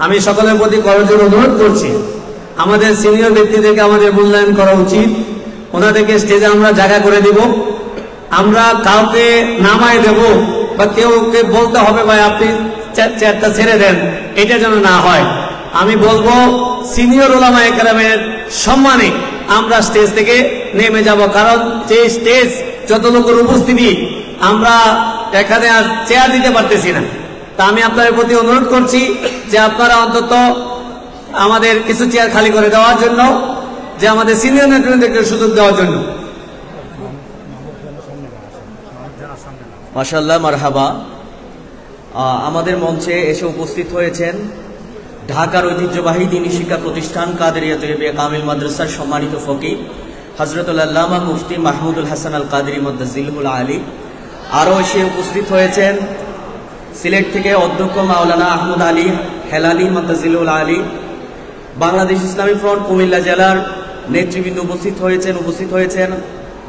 আমি সকলের প্রতি করজোর অনুরোধ করছি, আমাদের সিনিয়র ব্যক্তিদেরকে আমাদের মূল্যায়ন করা উচিত। ওনাদেরকে স্টেজে আমরা জায়গা করে দিব। আমরা কাউকে নামায় দেব বা কেউকে বলতে হবে ভাই আপনি চেয়ারটা ছেড়ে দেন, এটা যেন না হয়। আমি বলবো সিনিয়র উলামায়ে কেরামের সম্মানে আমরা স্টেজ থেকে নেমে যাব, কারণ যে স্টেজ যত লোকের উপস্থিতি, আমরা এখানে আর চেয়ার দিতে পারতেছি না। তা আমি আপনাদের প্রতি অনুরোধ করছি যে আপনারা অন্তত আমাদের কিছু চেয়ার খালি করে দেওয়ার জন্য, যে আমাদের সিনিয়র নেতৃত্বকে সুযোগ দেওয়ার জন্য। মাশাআল্লাহ, মারহাবা। আমাদের মঞ্চে এসে উপস্থিত হয়েছেন ঢাকার ঐতিহ্যবাহী দ্বীনি শিক্ষা প্রতিষ্ঠান কাদেরিয়া তৈয়বা কামিল মাদ্রাসার সম্মানিত ফকিহ হযরতুল আল্লামা মুফতি মাহমুদুল হাসান আল কাদেরী মুদ্দাজিলহুল আলী। আরও এসে উপস্থিত হয়েছেন সিলেট থেকে অধ্যক্ষ মাওলানা আহমদ আলী হেলালি মুদ্দাজিলহুল আলী। বাংলাদেশ ইসলামী ফ্রন্ট কুমিল্লা জেলার নেতৃবৃন্দ উপস্থিত হয়েছেন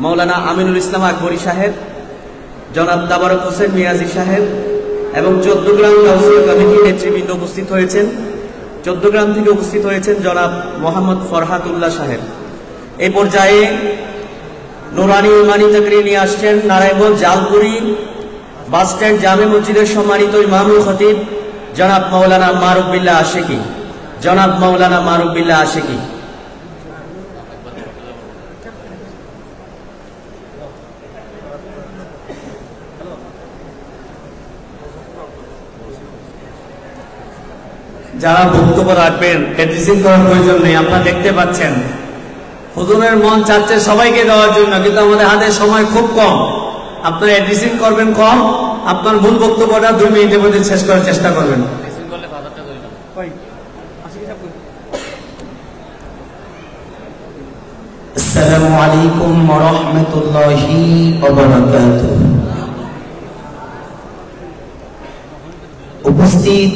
মাওলানা আমিনুল ইসলাম আকবরী সাহেব, জনাব তাবারক হোসেন মিয়াজি সাহেব এবং চৌদ্দগ্রাম কাউন্সিল কমিটির নেতৃবৃন্দ উপস্থিত হয়েছেন। চৌদ্দগ্রাম থেকে উপস্থিত হয়েছেন জনাব মোহাম্মদ ফরহাতুল্লাহ সাহেব। এই পর্যায়ে নুরানি ইমানি তাকরীর নিয়ে আসছেন নারায়ণগঞ্জ জালপুরি বাসস্ট্যান্ড জামে মসজিদের সম্মানিত ইমামুল খতিব জনাব মাওলানা মারুফ বিল্লাহ আশিকি। যারা বক্তব্য রাখবেন এড্রেসিং করার প্রয়োজন নেই। আপনারা দেখতে পাচ্ছেন হুজুরের মন চাচ্ছে সবাইকে দেওয়ার জন্য, কিন্তু আমাদের হাতে সময় খুব কম। আপনারা এড্রেসিং করবেন কম, আপনার মূল বক্তব্যটা 2 মিনিটের মধ্যে শেষ করার চেষ্টা করবেন। আসসালামু আলাইকুম ওয়া রাহমাতুল্লাহি ওয়া বারাকাতুহু। উপস্থিত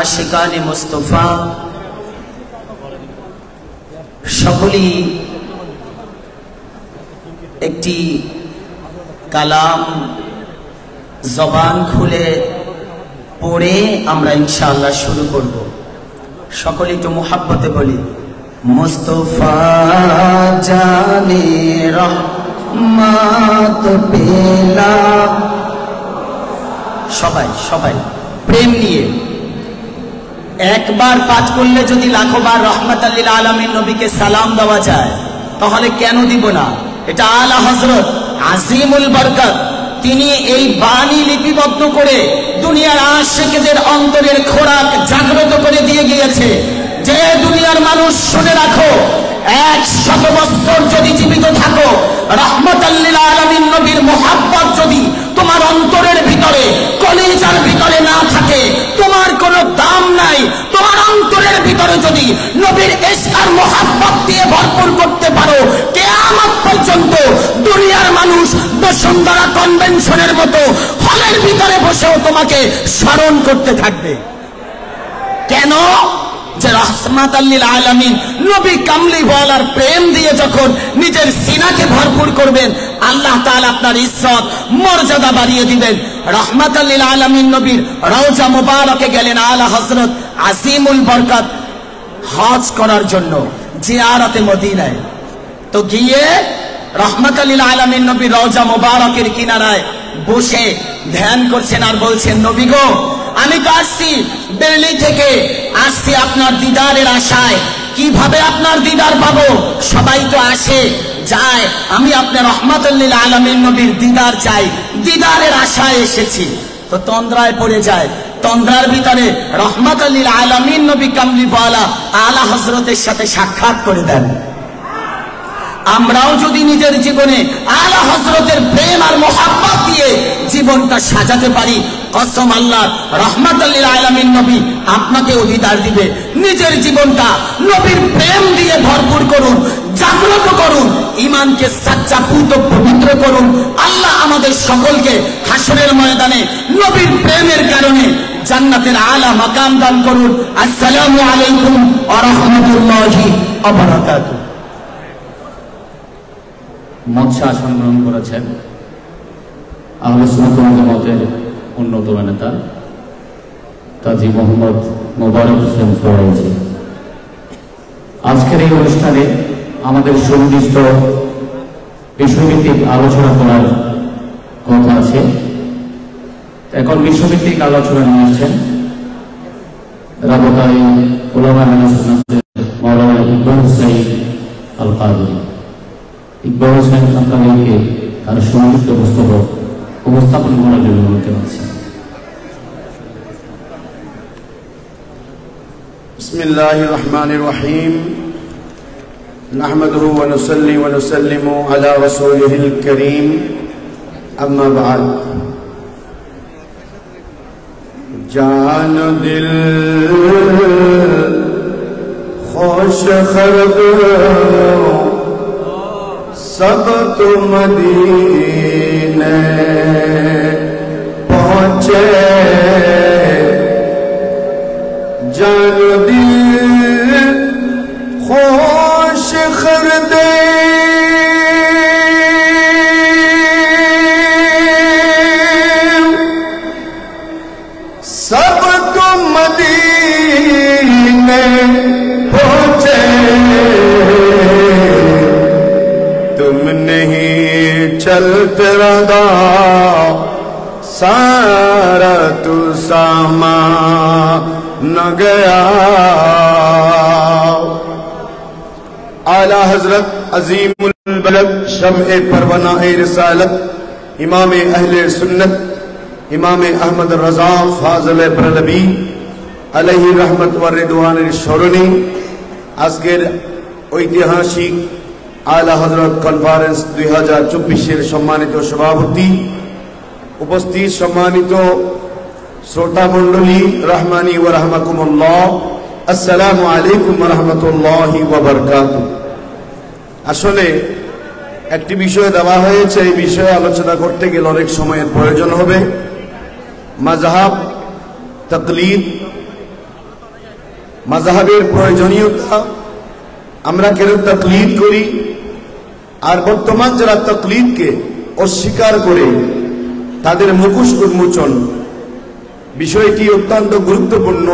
আশিকানে মুস্তাফা সকলেই একটি কালাম জবান খুলে পড়ে আমরা ইনশাআল্লাহ শুরু করব। সকলে একটু মুহাব্বতে বলি, মুস্তাফা জানে রহমত পেলা। সবাই প্রেম নিয়ে একবার পাঠ করলে যদি লাখবার রহমাতাল লিল আলামিন নবীকে সালাম দেওয়া যায়, তাহলে কেন দিব না? এটা আলা হযরত আজিমুল বরকত, তিনি এই বাণী লিপিবদ্ধ করে দুনিয়ার আশিকদের অন্তরের খোরাক জাগ্রত করে দিয়ে গিয়েছে যে দুনিয়ার মানুষ শুনে রাখো, 100 বছর যদি জীবিত থাকো, রহমাতাল লিল আলামিন নবীর মুহাব্বত যদি তোমার অন্তরের ভিতরে কলিজার ভিতরে না থাকে, তোমার কোনো দাম নাই। তোমার অন্তরের ভিতরে করে যদি নবীর ইশক আর মোহাব্বত দিয়ে ভরপুর করতে পারো, কিয়ামত পর্যন্ত দুনিয়ার মানুষ বসুন্ধরা কনভেনশনের মতো হলের ভিতরে বসেও তোমাকে স্মরণ করতে থাকবে। কেন? যে রাহমাতাল লিল আলামিন নবী কামলি ওয়ালার প্রেম দিয়ে যখন নিজের সিনাকে ভরপুর করবেন, আল্লাহ তাআলা আপনার ইজ্জত মর্যাদা বাড়িয়ে দিবেন। রাহমাতাল লিল আলামিন নবীর রওজা মুবারকে গেলেন আলা হযরত আজিমুল বরকত হজ করার জন্য জিয়ারতে মদিনায়। তো গিয়ে রাহমাতাল লিল আলামিন নবীর রওজা মুবারকের কিনারায় বসে ধ্যান করছেন আর বলছেন, নবী গো, আমি তো আসছি দিল্লি থেকে, আসছি আপনার দিদারের আশায়। কিভাবে আপনার দিদার পাবো? সবাই তো আসে যায়, আমি আপনার রহমাতুল লিল আলামিন নবীর দিদার চাই, দিদারের আশায় এসেছি। তো তন্দ্রায় পড়ে যায়। তন্দ্রার ভিতরে রহমাতুল লিল আলামিন নবী কামলিওয়ালা আলা হযরতের সাথে সাক্ষাৎ করে দেন। আমরাও যদি নিজের জীবনে আলা হযরতের প্রেম আর মোহাব্বত দিয়ে জীবনটা সাজাতে পারি, কসম আল্লাহ, রাহমাতুল লিল আলামিন নবী আপনাকে অধিকার দিবে। নিজের জীবনটা নবীর প্রেম দিয়ে ভরপুর করুন, জাগ্রত করুন, ঈমানকে সাচ্চা পুত পবিত্র করুন। আল্লাহ আমাদের সকলকে হাসরের ময়দানে নবীর প্রেমের কারণে জান্নাতের আলা মাকাম দান করুন। আসসালামু আলাইকুম ওয়া রাহমাতুল্লাহি ওয়া বারাকাতুহু। মঞ্চে আসন গ্রহণ করেছেন আহলে সুন্নাত ওয়াল জামাতের অন্যতম নেতা কাজী মোহাম্মদ মোবারক হোসেন ফরাজি। আজকের এই অনুষ্ঠানে আমাদের সুনির্দিষ্ট বিষয়ভিত্তিক আলোচনা করার কথা আছে। এখন বিষয়ভিত্তিক আলোচনা নিয়ে আসছেন রাবতাই উলামা আহলে সুন্নাতের মাওলানা ইকবাল হোসেন আল কাদরি। ইকবাল হোসেন আপনাদেরকে তার সংক্ষিপ্ত বক্তব্য উপস্থাপন করার জন্য অনুরোধ জানাচ্ছি। বিসমিল্লাহির রহমানির রহিম। নাহমাদুহু ওয়া নুসাল্লি ওয়া নুসাল্লিমু আলা রাসূলিহিল কারীম। আম্মা বা'দ। জান দিল خوش خرد सब तो मदीने पहुँचे जान दिल खुश खरदे सब तो मदीने पहुँचे तुम नहीं चलते रहा सारा तू सामा न गया। आला हजरत अजीमुल बलद शम्ए परवाना रिसालत इमाम अहले सुन्नत इमाम अहमद रजा फाजल बरलबी अलैहि रहमत व रिदवानिर शरणी আজকের ঐতিহাসিক আলা হযরত কনফারেন্স 2024 সম্মানিত সভাপতি, উপস্থিত সম্মানিত শ্রোতা মণ্ডলী, রহমানি ওয়া রাহমাকুমুল্লাহ, আসসালামু আলাইকুম ওয়া রাহমাতুল্লাহি ওয়া বারাকাতুহু। আসলে একটি বিষয় দেওয়া হয়েছে, এই বিষয়ে আলোচনা করতে গেলে অনেক সময়ের প্রয়োজন হবে। মাযহাব, তাকলিদ, মাযহাবের প্রয়োজনীয়তা, আমরা কেন তাকলিদ করি, আর বর্তমান যারা তাকলিদকে অস্বীকার করে তাদের মুখোশ উন্মোচন, বিষয়টি অত্যন্ত গুরুত্বপূর্ণ।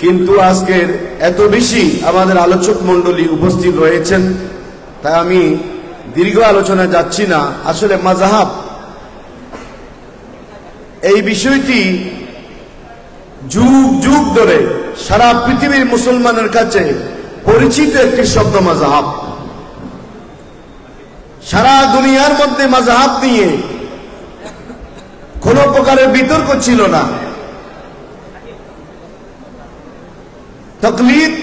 কিন্তু আজকের এত বেশি আমাদের আলোচক মণ্ডলী উপস্থিত রয়েছেন, তাই আমি দীর্ঘ আলোচনা যাচ্ছি না। আসলে মাযহাব এই বিষয়টি যুগ যুগ ধরে সারা পৃথিবীর মুসলমানের কাছে পরিচিত একটি শব্দ মাযহাব। সারা দুনিয়ার মধ্যে মাযহাব নিয়ে কোন প্রকারের বিতর্ক ছিল না। তাকলিদ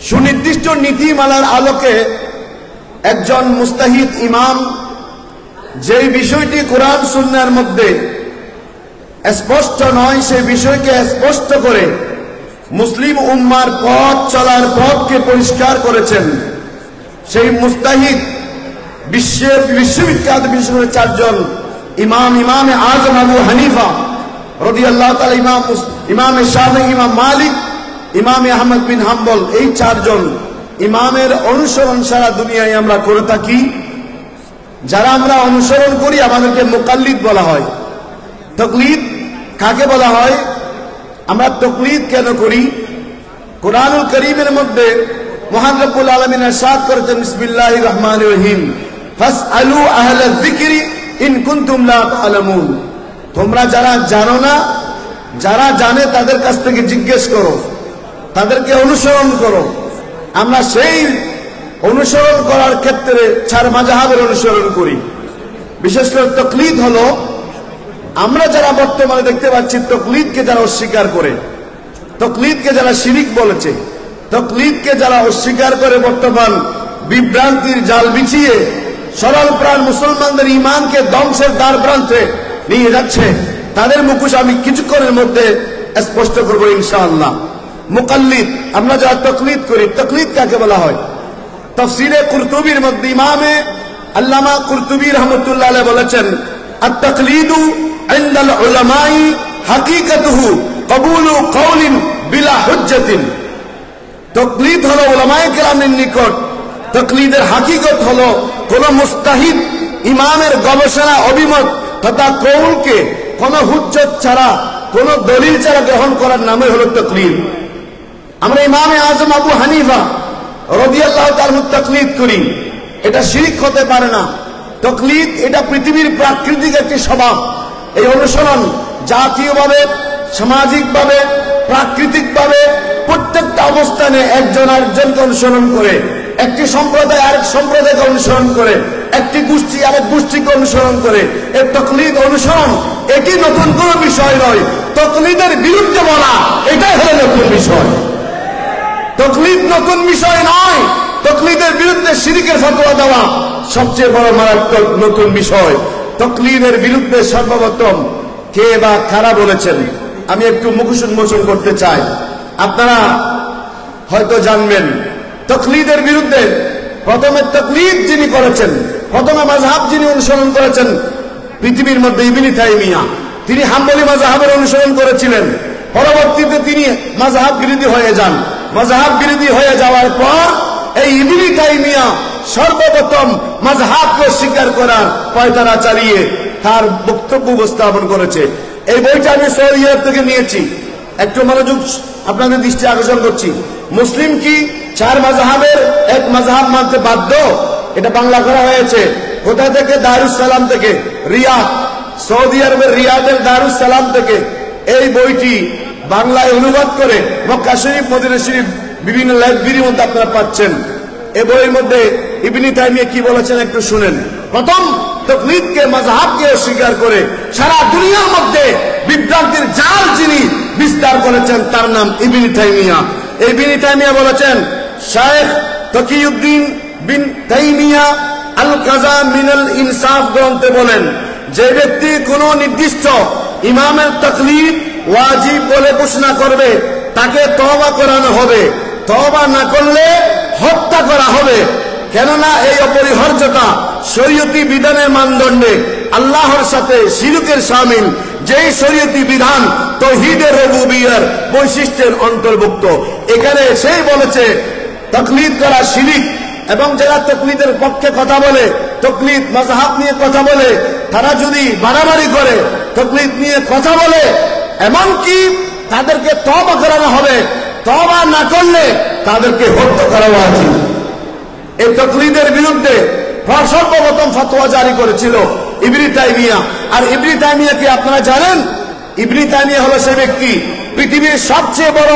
সুনির্দিষ্ট নীতিমালার আলোকে একজন মুস্তাহিদ ইমাম যেই বিষয়টি কোরআন সুন্নাহর মধ্যে স্পষ্ট নয়, সেই বিষয়কে স্পষ্ট করে মুসলিম উম্মার পথ চলার পথকে পরিষ্কার করেছেন। সেই মুস্তাহিদ বিশ্ববিখ্যাত বিশেষ করে চারজন ইমামে আজম আবু হানিফা রাদিয়াল্লাহু তাআলা, ইমামে শাফিঈ, ইমাম মালিক, ইমামে আহমদ বিন হাম্বল, এই চারজন ইমামের অনুসরণ সারা দুনিয়ায় আমরা করে থাকি। যারা আমরা অনুসরণ করি আমাদেরকে মুকাল্লিদ বলা হয়। তাকলিদ কাকে বলা হয়? আমরা তাকলিদ কেন করি? কুরআনুল কারীমের মধ্যে মহান রব্বুল আলামিন ইরশাদ করেছেন, বিসমিল্লাহির রহমানির রহিম, ফাসআলু আহলা যিকরি ইন কুনতুম লা তা'লামুন। তোমরা যারা জানো না, যারা জানে তাদের কাছ থেকে জিজ্ঞেস করো, তাদেরকে অনুসরণ করো। আমরা সেই অনুসরণ করার ক্ষেত্রে চার মাযহাবের অনুসরণ করি। বিশেষ করে তাকলিদ হলো, আমরা যারা বর্তমানে দেখতে পাচ্ছি তাকলিদকে যারা অস্বীকার করে, তাকলিদকে যারা শিরিক বলেছে, তাকলিদকে যারা অস্বীকার করে বর্তমান বিভ্রান্তির জাল বিছিয়ে সরল প্রাণ মুসলমানদের ঈমানকে ধ্বংসের দ্বার প্রান্তে নিয়ে যাচ্ছে, তাদের মুখোশ আমি কিছুক্ষণের মধ্যে স্পষ্ট করব ইনশাআল্লাহ। মুকাল্লিদ, আমরা যারা তাকলিদ করি, তাকলিদ কাকে বলা হয়? তাফসীরে কুরতুবীর মধ্যে ইমামে আল্লামা কুরতুবী রাহমাতুল্লাহ আলাইহি বলেছেন, আত-তাকলিদু ইনদাল উলামাই হাকিকাতুহু কবুলু কওলিন বিলা হুজ্জাতিন। তাকলিদ হলো উলামায়ে কেরামের নিকট, তাকলিদের হাকিকত হলো কোন মুস্তাহিদ ইমামের গবেষণা, অভিমত তথা কওলকে কোন হুজ্জত ছাড়া, কোন দলিল ছাড়া গ্রহণ করার নামে হলো তাকলিদ। আমরা ইমামে আজম আবু হানিফা রাদিয়াল্লাহু তাআলা তাকলিদ করি, এটা শিরক হতে পারে না। তাকলিদ এটা পৃথিবীর প্রাকৃতিক একটি স্বভাব। এই অনুসরণ জাতীয়ভাবে, সামাজিকভাবে, প্রাকৃতিকভাবে প্রত্যেকটা অবস্থানে একজন আরেকজনকে অনুসরণ করে, একটি সম্প্রদায় আরেক সম্প্রদায়কে অনুসরণ করে, একটি গোষ্ঠী আরেক গোষ্ঠীকে অনুসরণ করে। এই তাকলিদ অনুসরণ এটি নতুন কোনো বিষয় নয়। তাকলিদের বিরুদ্ধে বলা এটাই হলো নতুন বিষয়। তাকলিদ নতুন বিষয় নয়, তাকলিদের বিরুদ্ধে শিরকের ফতোয়া দেওয়া সবচেয়ে বড় মারাত্মক নতুন বিষয়। তাকলিদের বিরুদ্ধে সর্বপ্রথম কে বা কারা বলেছেন আমি একটু মুখোশ উন্মোচন করতে চাই। আপনারা হয়তো জানবেন, তাকলিদের বিরুদ্ধে প্রথমে তাকলিদ যিনি করেছেন, প্রথমে মাযহাব যিনি অনুসরণ করেছেন পৃথিবীর মধ্যে ইবনে তাইমিয়া, তিনি হাম্বলি মাযহাবের অনুসরণ করেছিলেন। পরবর্তীতে তিনি মাযহাব বিরোধী হয়ে যান। মাযহাব বিরোধী হয়ে যাওয়ার পর এই ইবনে তাইমিয়া সর্বপ্রথম মাযহাবকে স্বীকার করার পয়তারা চালিয়ে তার বক্তব্য উপস্থাপন করেছে। এই বইটা আমি সৌদি আরব থেকে নিয়েছি। একটু মনোযোগ আপনাদের দৃষ্টি আকর্ষণ করছি। মুসলিম কি চার মাযহাবের এক মাযহাব মানতে বাধ্য? এটা বাংলা করা হয়েছে। কোথা থেকে? দারুস সালাম থেকে, রিয়াদ, সৌদি আরবের রিয়াদের দারুস সালাম থেকে এই বইটি বাংলায় অনুবাদ করে মক্কা শরীফ, মদিনা শরীফ বিভিন্ন লাইব্রেরির মধ্যে আপনারা পাচ্ছেন। এই বইয়ের মধ্যে ইবনে তাইমিয়া কি বলেছেন একটু শুনেন। প্রথম তাকলিদকে, মাযহাবকে অস্বীকার করে সারা দুনিয়ার মধ্যে বিভ্রান্তির জাল যিনি বিস্তার করেছেন তার নাম ইবনে তাইমিয়া। ইবনে তাইমিয়া বলেছেন, শায়েখ তকিউদ্দিন বিন তাইমিয়া আল কাযা মিনাল ইনসাফ গ্রন্থে বলেন, যে ব্যক্তি কোন নির্দিষ্ট ইমামের তাকলিদ ওয়াজিব বলে ঘোষণা করবে তাকে তওবা করানো হবে, তওবা না করলে হত্যা করা হবে। কেননা এই অপরিহার্যতা শরীয়তি বিধানের মানদণ্ডে আল্লাহর সাথে শিরকের শামিল। যেই শরীয়তি বিধান তাওহীদের রুবুবিয়্যার বৈশিষ্ট্যের অন্তর্ভুক্ত। এখানে সেই বলেছে তাকলিদ করা শিরক। এবং যারা তাকলিদের পক্ষে কথা বলে, তাকলিদ মাযহাব নিয়ে কথা বলে, তারা যদি বাড়াবাড়ি করে তাকলিদ নিয়ে কথা বলে, এমনকি তাদেরকে তওবা করানো হবে, তওবা না করলে তাদেরকে হত্যা করা উচিত। এই তাকলিদের বিরুদ্ধে সর্বপ্রথম ফতোয়া জারি করেছিল ইবনে তাইমিয়া। আর ইবনে তাইমিয়া কি আপনারা জানেন? ইবনে তাইমিয়া হলো সেই ব্যক্তি, পৃথিবীর সবচেয়ে বড়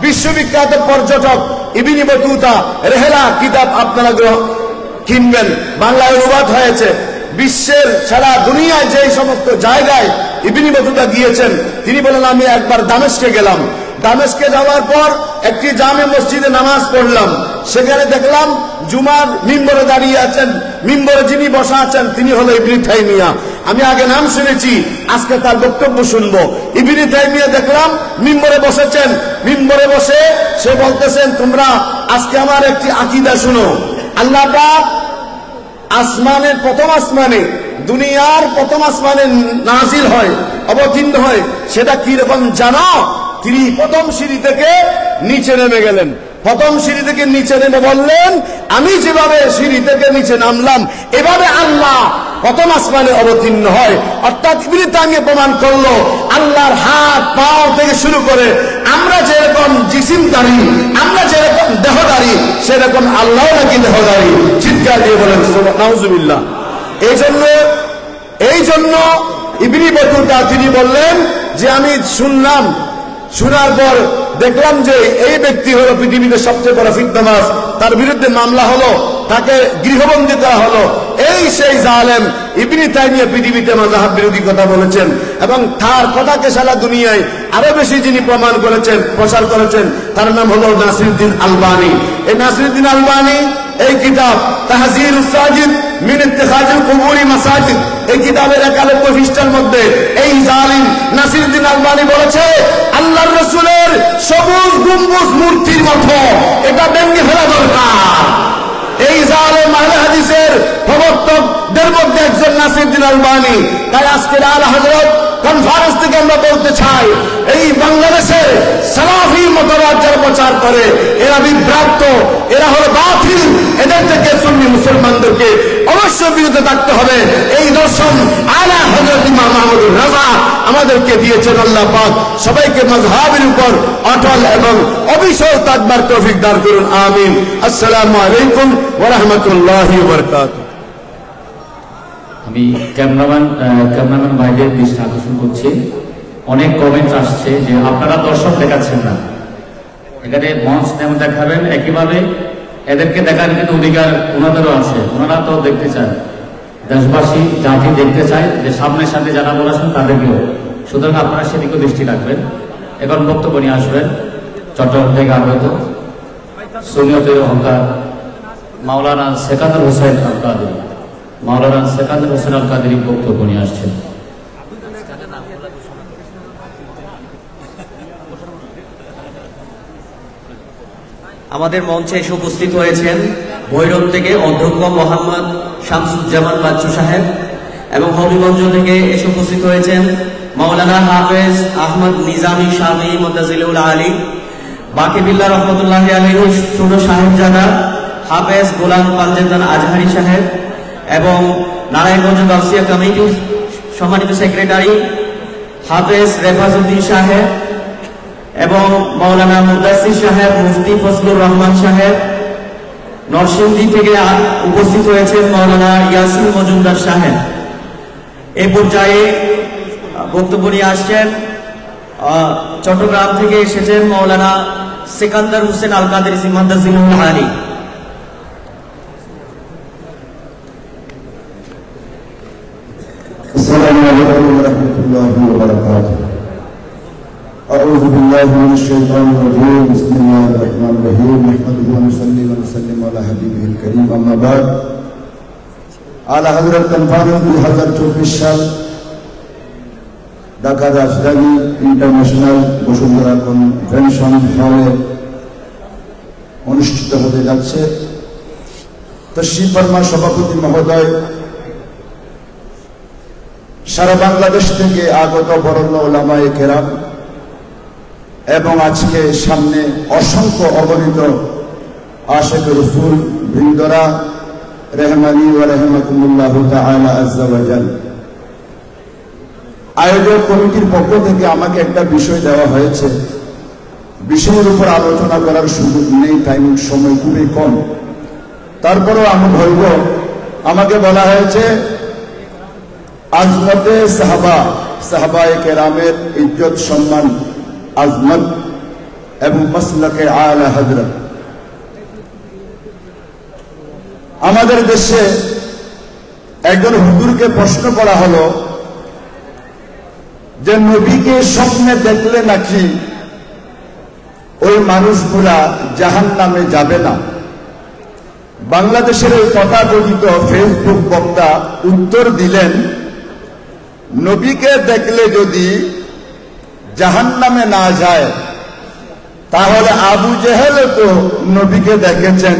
বিশ্ববিখ্যাত পর্যটক ইবনে বতুতা রেহলা কিতাব আপনারা কিনবেন, বাংলায় অনুবাদ হয়েছে। বিশ্বের সারা দুনিয়ায় যে সমস্ত জায়গায় ইবনে বতুতা গিয়েছেন, তিনি বলেন আমি একবার দামেস্কে গেলাম। দামেস্কে যাওয়ার পর একটি জামে মসজিদে নামাজ পড়লাম। সেখানে দেখলাম জুমার মিম্বরে দাঁড়িয়ে আছেন, মিম্বরে যিনি বসা আছেন তিনি হলো ইবনে তাইমিয়া। আমি আগে নাম শুনেছি, আজকে তার বক্তব্য শুনবো। ইবনে তাইমিয়া দেখলাম মিম্বরে বসেছেন, মিম্বরে বসে সে বলতেছেন, তোমরা আজকে আমার একটি আকীদা শুনো। আল্লাহ পাক আসমানের প্রথম আসমানে, দুনিয়ার প্রথম আসমানে নাজিল হয়, অবতীর্ণ হয়, সেটা কি রকম জানো? তিনি প্রথম সিঁড়ি থেকে নিচে নেমে গেলেন। প্রথম সিঁড়ি থেকে নিচে নেমে বললেন, আমি যেভাবে সিঁড়ি থেকে নিচে নামলাম এভাবে আল্লাহ প্রথম আসমানে অবতীর্ণ হয়। অর্থাৎ ইবনে তাইমিয়া প্রমাণ করলো আল্লাহর হাত পাও থেকে শুরু করে আমরা যেরকম জিসিমদারি, আমরা যেরকম দেহদারি, সেরকম আল্লাহ নাকি দেহদারি। চিৎকার দিয়ে বলেন নাউজুবিল্লাহ। এই জন্য ইবনে বতুতা তিনি বললেন যে আমি শুনলাম, শোনার পর দেখলাম যে এই ব্যক্তি হলো পৃথিবীতে সবচেয়ে বড় ফিতনাবাজ, তার বিরুদ্ধে মামলা হলো, তাকে গৃহবন্দী করা হলো। এই সেই জালেম ইবনে তাইমিয়া পৃথিবীতে মাযহাব বিরোধী কথা বলেছেন, এবং তার কথাকে সারা দুনিয়ায় আরো বেশি যিনি প্রমাণ করেছেন, প্রচার করেছেন, তার নাম হলো নাসিরউদ্দিন আলবানী। এই নাসিরউদ্দিন আলবানী এই কিতাব তাহযীরুস সাজিদ মিন ইত্তিখাযিল কুবুরি মাসাজিদ, এই কিতাবের 91 পৃষ্ঠার মধ্যে এই জালিম নাসিরউদ্দিন আলবানী বলেছে আল্লাহর রাসূলের সবুজ গম্বুজ মূর্তির মতো এটা ভেঙে ফেলা দরকার। এই জালেম আহলে হাদিসের প্রবর্তকদের মধ্যে একজন নাসিরউদ্দিন আলবানী। তাই আজকের আলা হযরত কনফারেন্স থেকে আমরা বলতে চাই, এই বাংলাদেশের সালাফি মতবাদ যারা প্রচার করে এরা বিভ্রান্ত, এরা হলো বাতিল। এদের থেকে সুন্নি মুসলমানদেরকে অবশ্যই বিরত থাকতে হবে। এই দর্শন আলা হযরত ইমাম মাহমুদুর রাজা আমাদেরকে দিয়েছেন। আল্লাহ পাক সবাইকে মাযহাবের উপর অটল এবং অবিচল থাকবার তৌফিক দান করুন, আমিন। আসসালামু আলাইকুম ওয়া রাহমাতুল্লাহি ওয়া বারাকাতুহু। আমি ক্যামেরাম্যান ভাইদের দৃষ্টি আকর্ষণ করছি, অনেক কমেন্ট আসছে যে আপনারা দর্শক দেখাচ্ছেন না, এখানে মঞ্চ দেখাবেন। একইভাবে এদেরকে দেখার কিন্তু অধিকার ওনাদেরও আছে, ওনারা তো দেখতে চায়, দেশবাসী জাতি দেখতে চায় যে সামনের সাথে যারা বলেছেন তাদেরকেও। সুতরাং আপনারা সেদিকেও দৃষ্টি রাখবেন। এখন বক্তব্য নিয়ে আসবেন চট্টগ্রাম থেকে আগত সুন্নিয়তের অহংকার মাওলানা সেকান্দর হোসেন আল কাদেরী। মাওলানা সেকান্দর হোসেন আল কাদেরী বক্তব্য নিয়ে আসছেন। আমাদের মঞ্চে এসে উপস্থিত হয়েছেন ভৈরব থেকে অধ্যক্ষ মোহাম্মদ শামসুজ্জামান বাচ্চু সাহেব, এবং হবিগঞ্জ থেকে এসে উপস্থিত হয়েছেন মাওলানা হাফেজ আহমদ নিজামী শাফি মুতাজিলুল আলী, বাকিবিল্লাহ রহমতুল্লাহি আলাইহি ছোট সাহেবজাদা হাফেজ গোলাম পাঞ্জেদান আজহারি সাহেব, এবং নারায়ণগঞ্জ গাউসিয়া কমিটির সম্মানিত সেক্রেটারি হাফেজ রেফাজউদ্দিন সাহেব, এবং মাওলানা মুদাসসির সাহেব, মুফতি ফজলুর রহমান সাহেব। নরসিংদী থেকে উপস্থিত হয়েছেন মাওলানা ইয়াসিন মজুমদার সাহেব। এই পর্যায়ে বক্তব্য নিয়ে আসছেন চট্টগ্রাম থেকে এসেছেন মাওলানা সেকান্দর হোসেন আল কাদেরী মুতাজিলুল আলী। السلام عليكم ورحمة الله وبركاته. أعوذ بالله من الشيطان الرجيم. بسم الله الرحمن الرحيم. نحمده ونصلي ونسلم على حبيبه الكريم. أما بعد, আলা হযরত কনফারেন্স 2024 সাল ঢাকা রাজধানী ইন্টারন্যাশনাল বসুন্ধরা কনভেনশন হলে অনুষ্ঠিত হতে যাচ্ছে। তশরিফ ফরমা সভাপতি মহোদয়, সারা বাংলাদেশ থেকে আগত বরেণ্য উলামায়ে কেরাম, এবং আজকে সামনে অসংখ্য অগণিত আশিক রাসূল বৃন্দরা, রহমানি ওয়া রাহমাকুমুল্লাহু তাআলা আযজা ওয়া জাল। আয়োজক কমিটির পক্ষ থেকে আমাকে একটা বিষয় দেওয়া হয়েছে, বিষয়ের উপর আলোচনা করার সুযোগ নেই, টাইম সময় খুবই কম। তারপরেও আমি বলব, আমাকে বলা হয়েছে আজমতে সাহাবায়ে কেরামের ইজ্জত সম্মান, আজমত এবং মাসলাকে আলা হযরত। আমাদের দেশে একজন হুজুরকে প্রশ্ন করা হলো যে নবীকে স্বপ্নে দেখলে নাকি ওই মানুষগুলা জাহান্নামে যাবে না। বাংলাদেশের এই তথাকথিত ফেসবুক বক্তা উত্তর দিলেন নবীকে দেখলে যদি জাহান্নামে না যায়, তাহলে আবু জেহেল তো নবীকে দেখেছেন,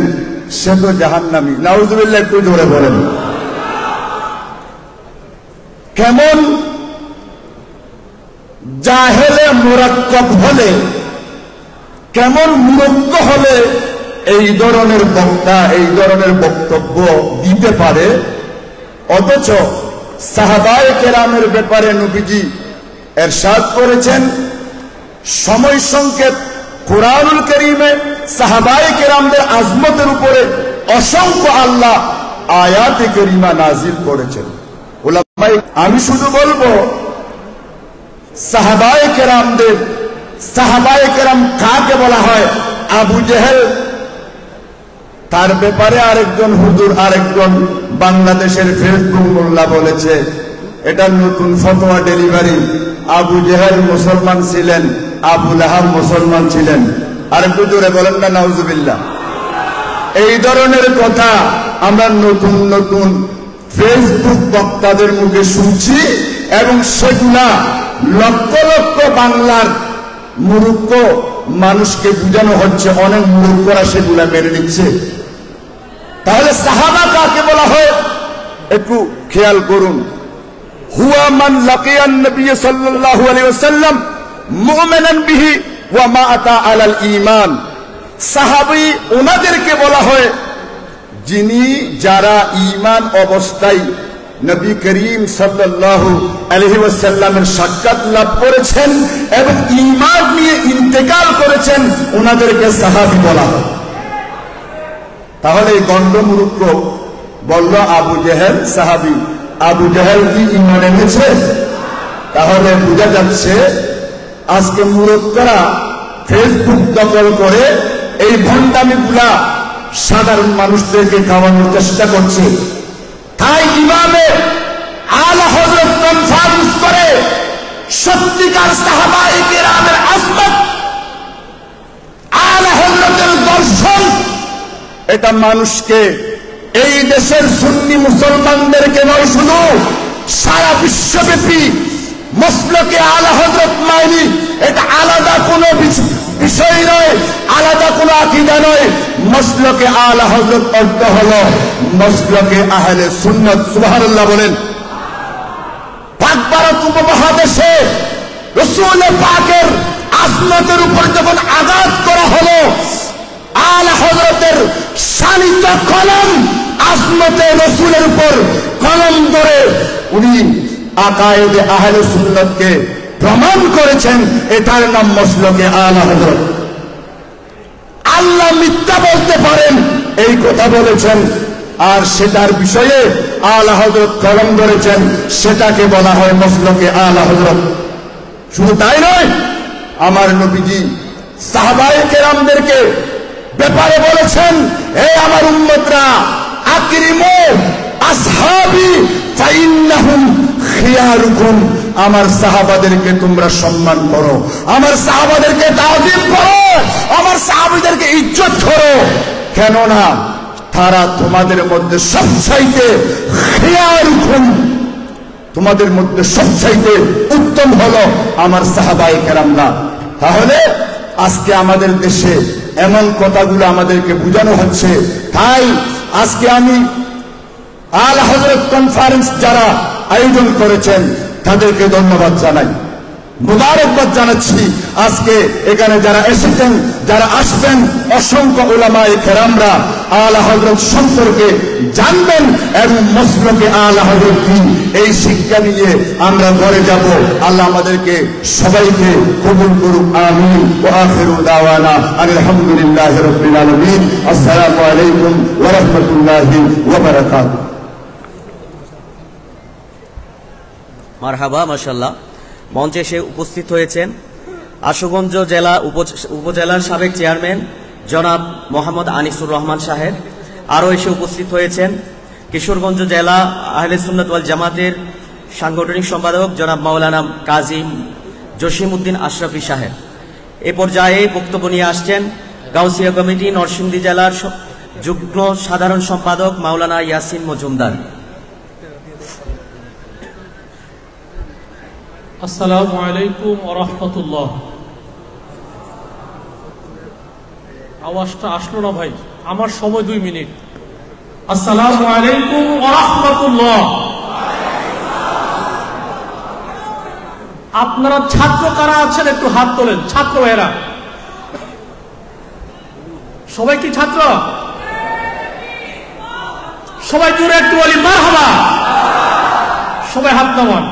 সে তো জাহান্নামী। নাউজুবিল্লাহ, একটু জোরে বলেন। কেমন জাহেলে মুরাক্কাব হলে, কেমন মূর্খ হলে এই ধরনের বক্তা এই ধরনের বক্তব্য দিতে পারে। অথচ সাহাবায়ে কেরামের ব্যাপারে নবীজি ইরশাদ করেছেন, সময় সংকেত কুরআনুল কারীমে সাহাবায়ে কেরামদের আজমতের উপরে অসংখ্য আল্লাহ আয়াতে কারীমা নাজিল করেছেন। উলামায়ে, আমি শুধু বলবো সাহাবায়ে কেরাম কাকে বলা হয়? আবু জেহেল, তার ব্যাপারে আরেকজন হুজুর, আরেকজন বাংলাদেশের ফেসবুক মোল্লা বলেছে এটা নতুন ফতোয়া ডেলিভারি। আবু জেহেল মুসলমান ছিলেন, আবু লাহাব মুসলমান ছিলেন। আরেকটু জোরে বলেন না নাউজুবিল্লাহ। এই ধরনের কথা আমরা নতুন নতুন ফেসবুক বক্তাদের মুখে শুনছি, এবং সেগুলা লক্ষ লক্ষ বাংলার মূর্খ মানুষকে বুঝানো হচ্ছে, অনেক মূর্খরা সেগুলা মেনে নিচ্ছে। তাহলে সাহাবা কাকে বলা হয়? একটু খেয়াল করুন। হুয়া মান লাকিয়ান নবী সাল্লাল্লাহু আলাইহি ওয়াসাল্লাম মুমিনান বিহি ওয়া মাআতা আলাল ঈমান। সাহাবী ওনাদেরকে বলা হয় যিনি যারা ঈমান অবস্থায় নবী করিম সাল্লাল্লাহু আলাইহি ওয়াসাল্লামের সাক্ষাৎ লাভ করেছেন এবং ঈমান নিয়ে ইন্তেকাল করেছেন, ওনাদেরকে সাহাবী বলা হয়। তাহলে এই গন্ডমূর্খ বলল আবু জেহেল সাহাবী। আবু জেহেল কি ঈমান এনেছে? তাহলে বোঝা যাচ্ছে আজকে মূর্খরা ফেসবুক দখল করে এই ভণ্ডামিগুলা সাধারণ মানুষদেরকে খাওয়ানোর চেষ্টা করছে। তাই ইমামে আলা হযরত কনফারেন্স করে সত্যিকার সাহাবায়ে কেরামের আজমত, আলা হযরতের দর্শন, এটা মানুষকে, এই দেশের সুন্নি মুসলমানদেরকে নয়, শুধু সারা বিশ্বব্যাপী মসলকে আলা হযরত মাইনি, এটা আলাদা কোনো বিষয় নয়, আলাদা কোনো আকীদা নয়। মসলকে আলা হযরত অর্থ হলো মসলকে আহলে সুন্নাত। সুবহানাল্লাহ বলেন। পাক ভারত উপমহাদেশে রাসূল পাকের আজমতের উপর যখন আঘাত করা হলো, আলা হযরতের শানিত কলম আজমতে রাসূলের উপর কলম ধরে উনি আকায়েদে আহলে সুন্নাতকে প্রমাণ করেছেন। এটার নাম মসলকে আলা হযরত। আল্লাহ মিথ্যা বলতে পারেন এই কথা বলেছেন, আর সেটার বিষয়ে আলা হযরত কলম ধরেছেন, সেটাকে বলা হয় মসলকে আলা হযরত। শুধু তাই নয়, আমার নবীজি সাহাবায়ে কেরামদেরকে ব্যাপারে বলেছেন, হে আমার উম্মতরা, আকরিমু আসহাবি ফাইন্নাহুম খিয়ারুকুম। আমার সাহাবাদেরকে তোমরা সম্মান করো, আমার সাহাবাদেরকে তাওযীম করো, আমার সাহাবীদেরকে ইজ্জত করো, কেননা তারা তোমাদের মধ্যে সবচাইতে খিয়ারুকুম, তোমাদের মধ্যে সবচাইতে উত্তম হলো আমার সাহাবায়ে কেরামরা। তাহলে আজকে আমাদের দেশে এমন কথাগুলো আমাদেরকে বোঝানো হচ্ছে। তাই আজকে আমি আলা হযরত কনফারেন্স যারা আয়োজন করেছেন তাদেরকে ধন্যবাদ জানাই, মুবারকবাদ জানাচ্ছি। আজকে এখানে যারা এসেছেন, যারা আসবেন, অসংখ্য উলামায়ে কেরামরা আলা হযরত সম্পর্কে জানবেন এবং মসলকে আলা হযরত কি, এই শিক্ষা নিয়ে আমরা ঘরে যাব। আল্লাহ আমাদেরকে সবাইকে কবুল করুক, আমিন। ওয়া আখিরু দাওয়ানা আলহামদুলিল্লাহি রাব্বিল আলামিন। আসসালামু আলাইকুম ওয়া রাহমাতুল্লাহি ওয়া বারাকাতুহু। মারহাবা, মাশাআল্লাহ। মঞ্চে এসে উপস্থিত হয়েছেন আশুগঞ্জ জেলা উপজেলার সাবেক চেয়ারম্যান জনাব মোহাম্মদ আনিসুর রহমান সাহেব। আরও এসে উপস্থিত হয়েছেন কিশোরগঞ্জ জেলা আহলে সুন্নাত ওয়াল জামাতের সাংগঠনিক সম্পাদক জনাব মাওলানা কাজী জসিমউদ্দিন আশরাফি সাহেব। এ পর্যায়ে বক্তব্য নিয়ে আসছেন গাউসিয়া কমিটি নরসিংদী জেলার যুগ্ম সাধারণ সম্পাদক মাওলানা ইয়াসিন মজুমদার। আসসালামু আলাইকুম ওয়া রাহমাতুল্লাহ। আওয়াজটা আসলো না ভাই, আমার সময় 2 মিনিট। আসসালামু আলাইকুম ওয়া রাহমাতুল্লাহ। আপনারা ছাত্র কারা আছেন একটু হাত তোলেন। ছাত্র এরা সবাই কি ছাত্র? সবাই জোরে একটু বলি মারহাবা। সবাই হাত নামান।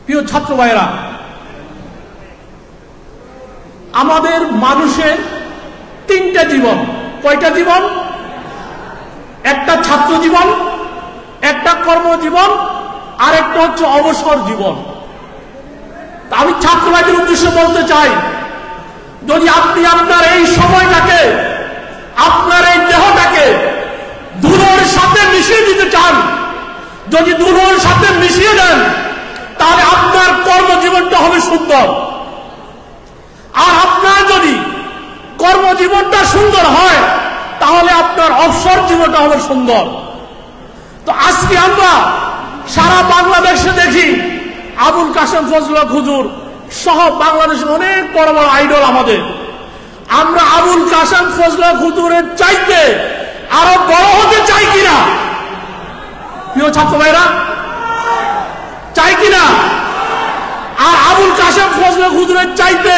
প্রিয় ছাত্র ভাইরা, আমাদের মানুষের 3টা জীবন। কয়টা জীবন? একটা ছাত্র জীবন, একটা কর্মজীবন, আর একটা হচ্ছে অবসর জীবন। আমি ছাত্র ভাইদের উদ্দেশ্যে বলতে চাই, যদি আপনি আপনার এই সময়টাকে, আপনার এই দেহটাকে ধুলোর সাথে মিশিয়ে দিতে চান, যদি ধুলোর সাথে মিশিয়ে দেন, তাহলে আপনার কর্মজীবনটা হবে সুন্দর। আর আপনার যদি কর্মজীবনটা সুন্দর হয়, তাহলে আপনার অবসর জীবনটা হবে সুন্দর। তো আজকে আমরা সারা বাংলাদেশে দেখি আবুল কাশেম ফজলুল হক হুজুর সহ বাংলাদেশের অনেক বড় বড় আইডল আমাদের। আমরা আবুল কাশেম ফজলুল হক হুজুরের চাইতে আরো বড় হতে চাই কিনা? প্রিয় ছাত্র ভাইরা, চাই কিনা? আর আবুল কাশেম ফজলুল হক হুজুরের চাইতে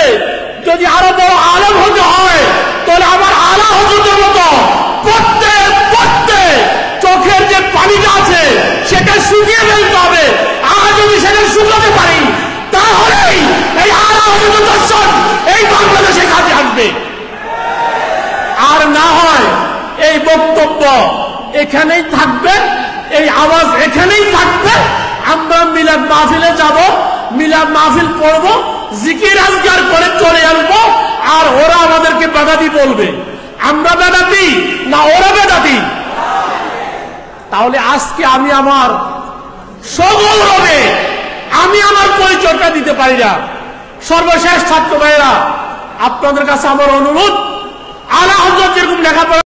যদি আরো বড় আলেম হতে হয়, তাহলে আমার আলা হজরতের মতো পড়তে পড়তে চোখের যে পানিটা আছে সেটা শুকিয়ে ফেলতে হবে। আর যদি সেটা শুকাতে পারি, তাহলেই এই আলা হজরতের দর্শন এই বাংলাদেশে কাজে আসবে। আর না হয় এই বক্তব্য এখানেই থাকবে, এই আওয়াজ এখানেই থাকবে। আমরা মিলাদ মাহফিলে যাব, মিলাদ মাহফিল পড়বো, জিকির আজকার করে চলে আসবো, আর ওরা আমাদেরকে বেদাতি বলবে। আমরা বেদাতি না ওরা বেদাতি? তাহলে আজকে আমি আমার সগৌরবে আমি আমার পরিচয়টা দিতে পারি না। সর্বশেষ ছাত্র ভাইয়েরা, আপনাদের কাছে আমার অনুরোধ, আলা হযরত যেরকম লেখাপড়া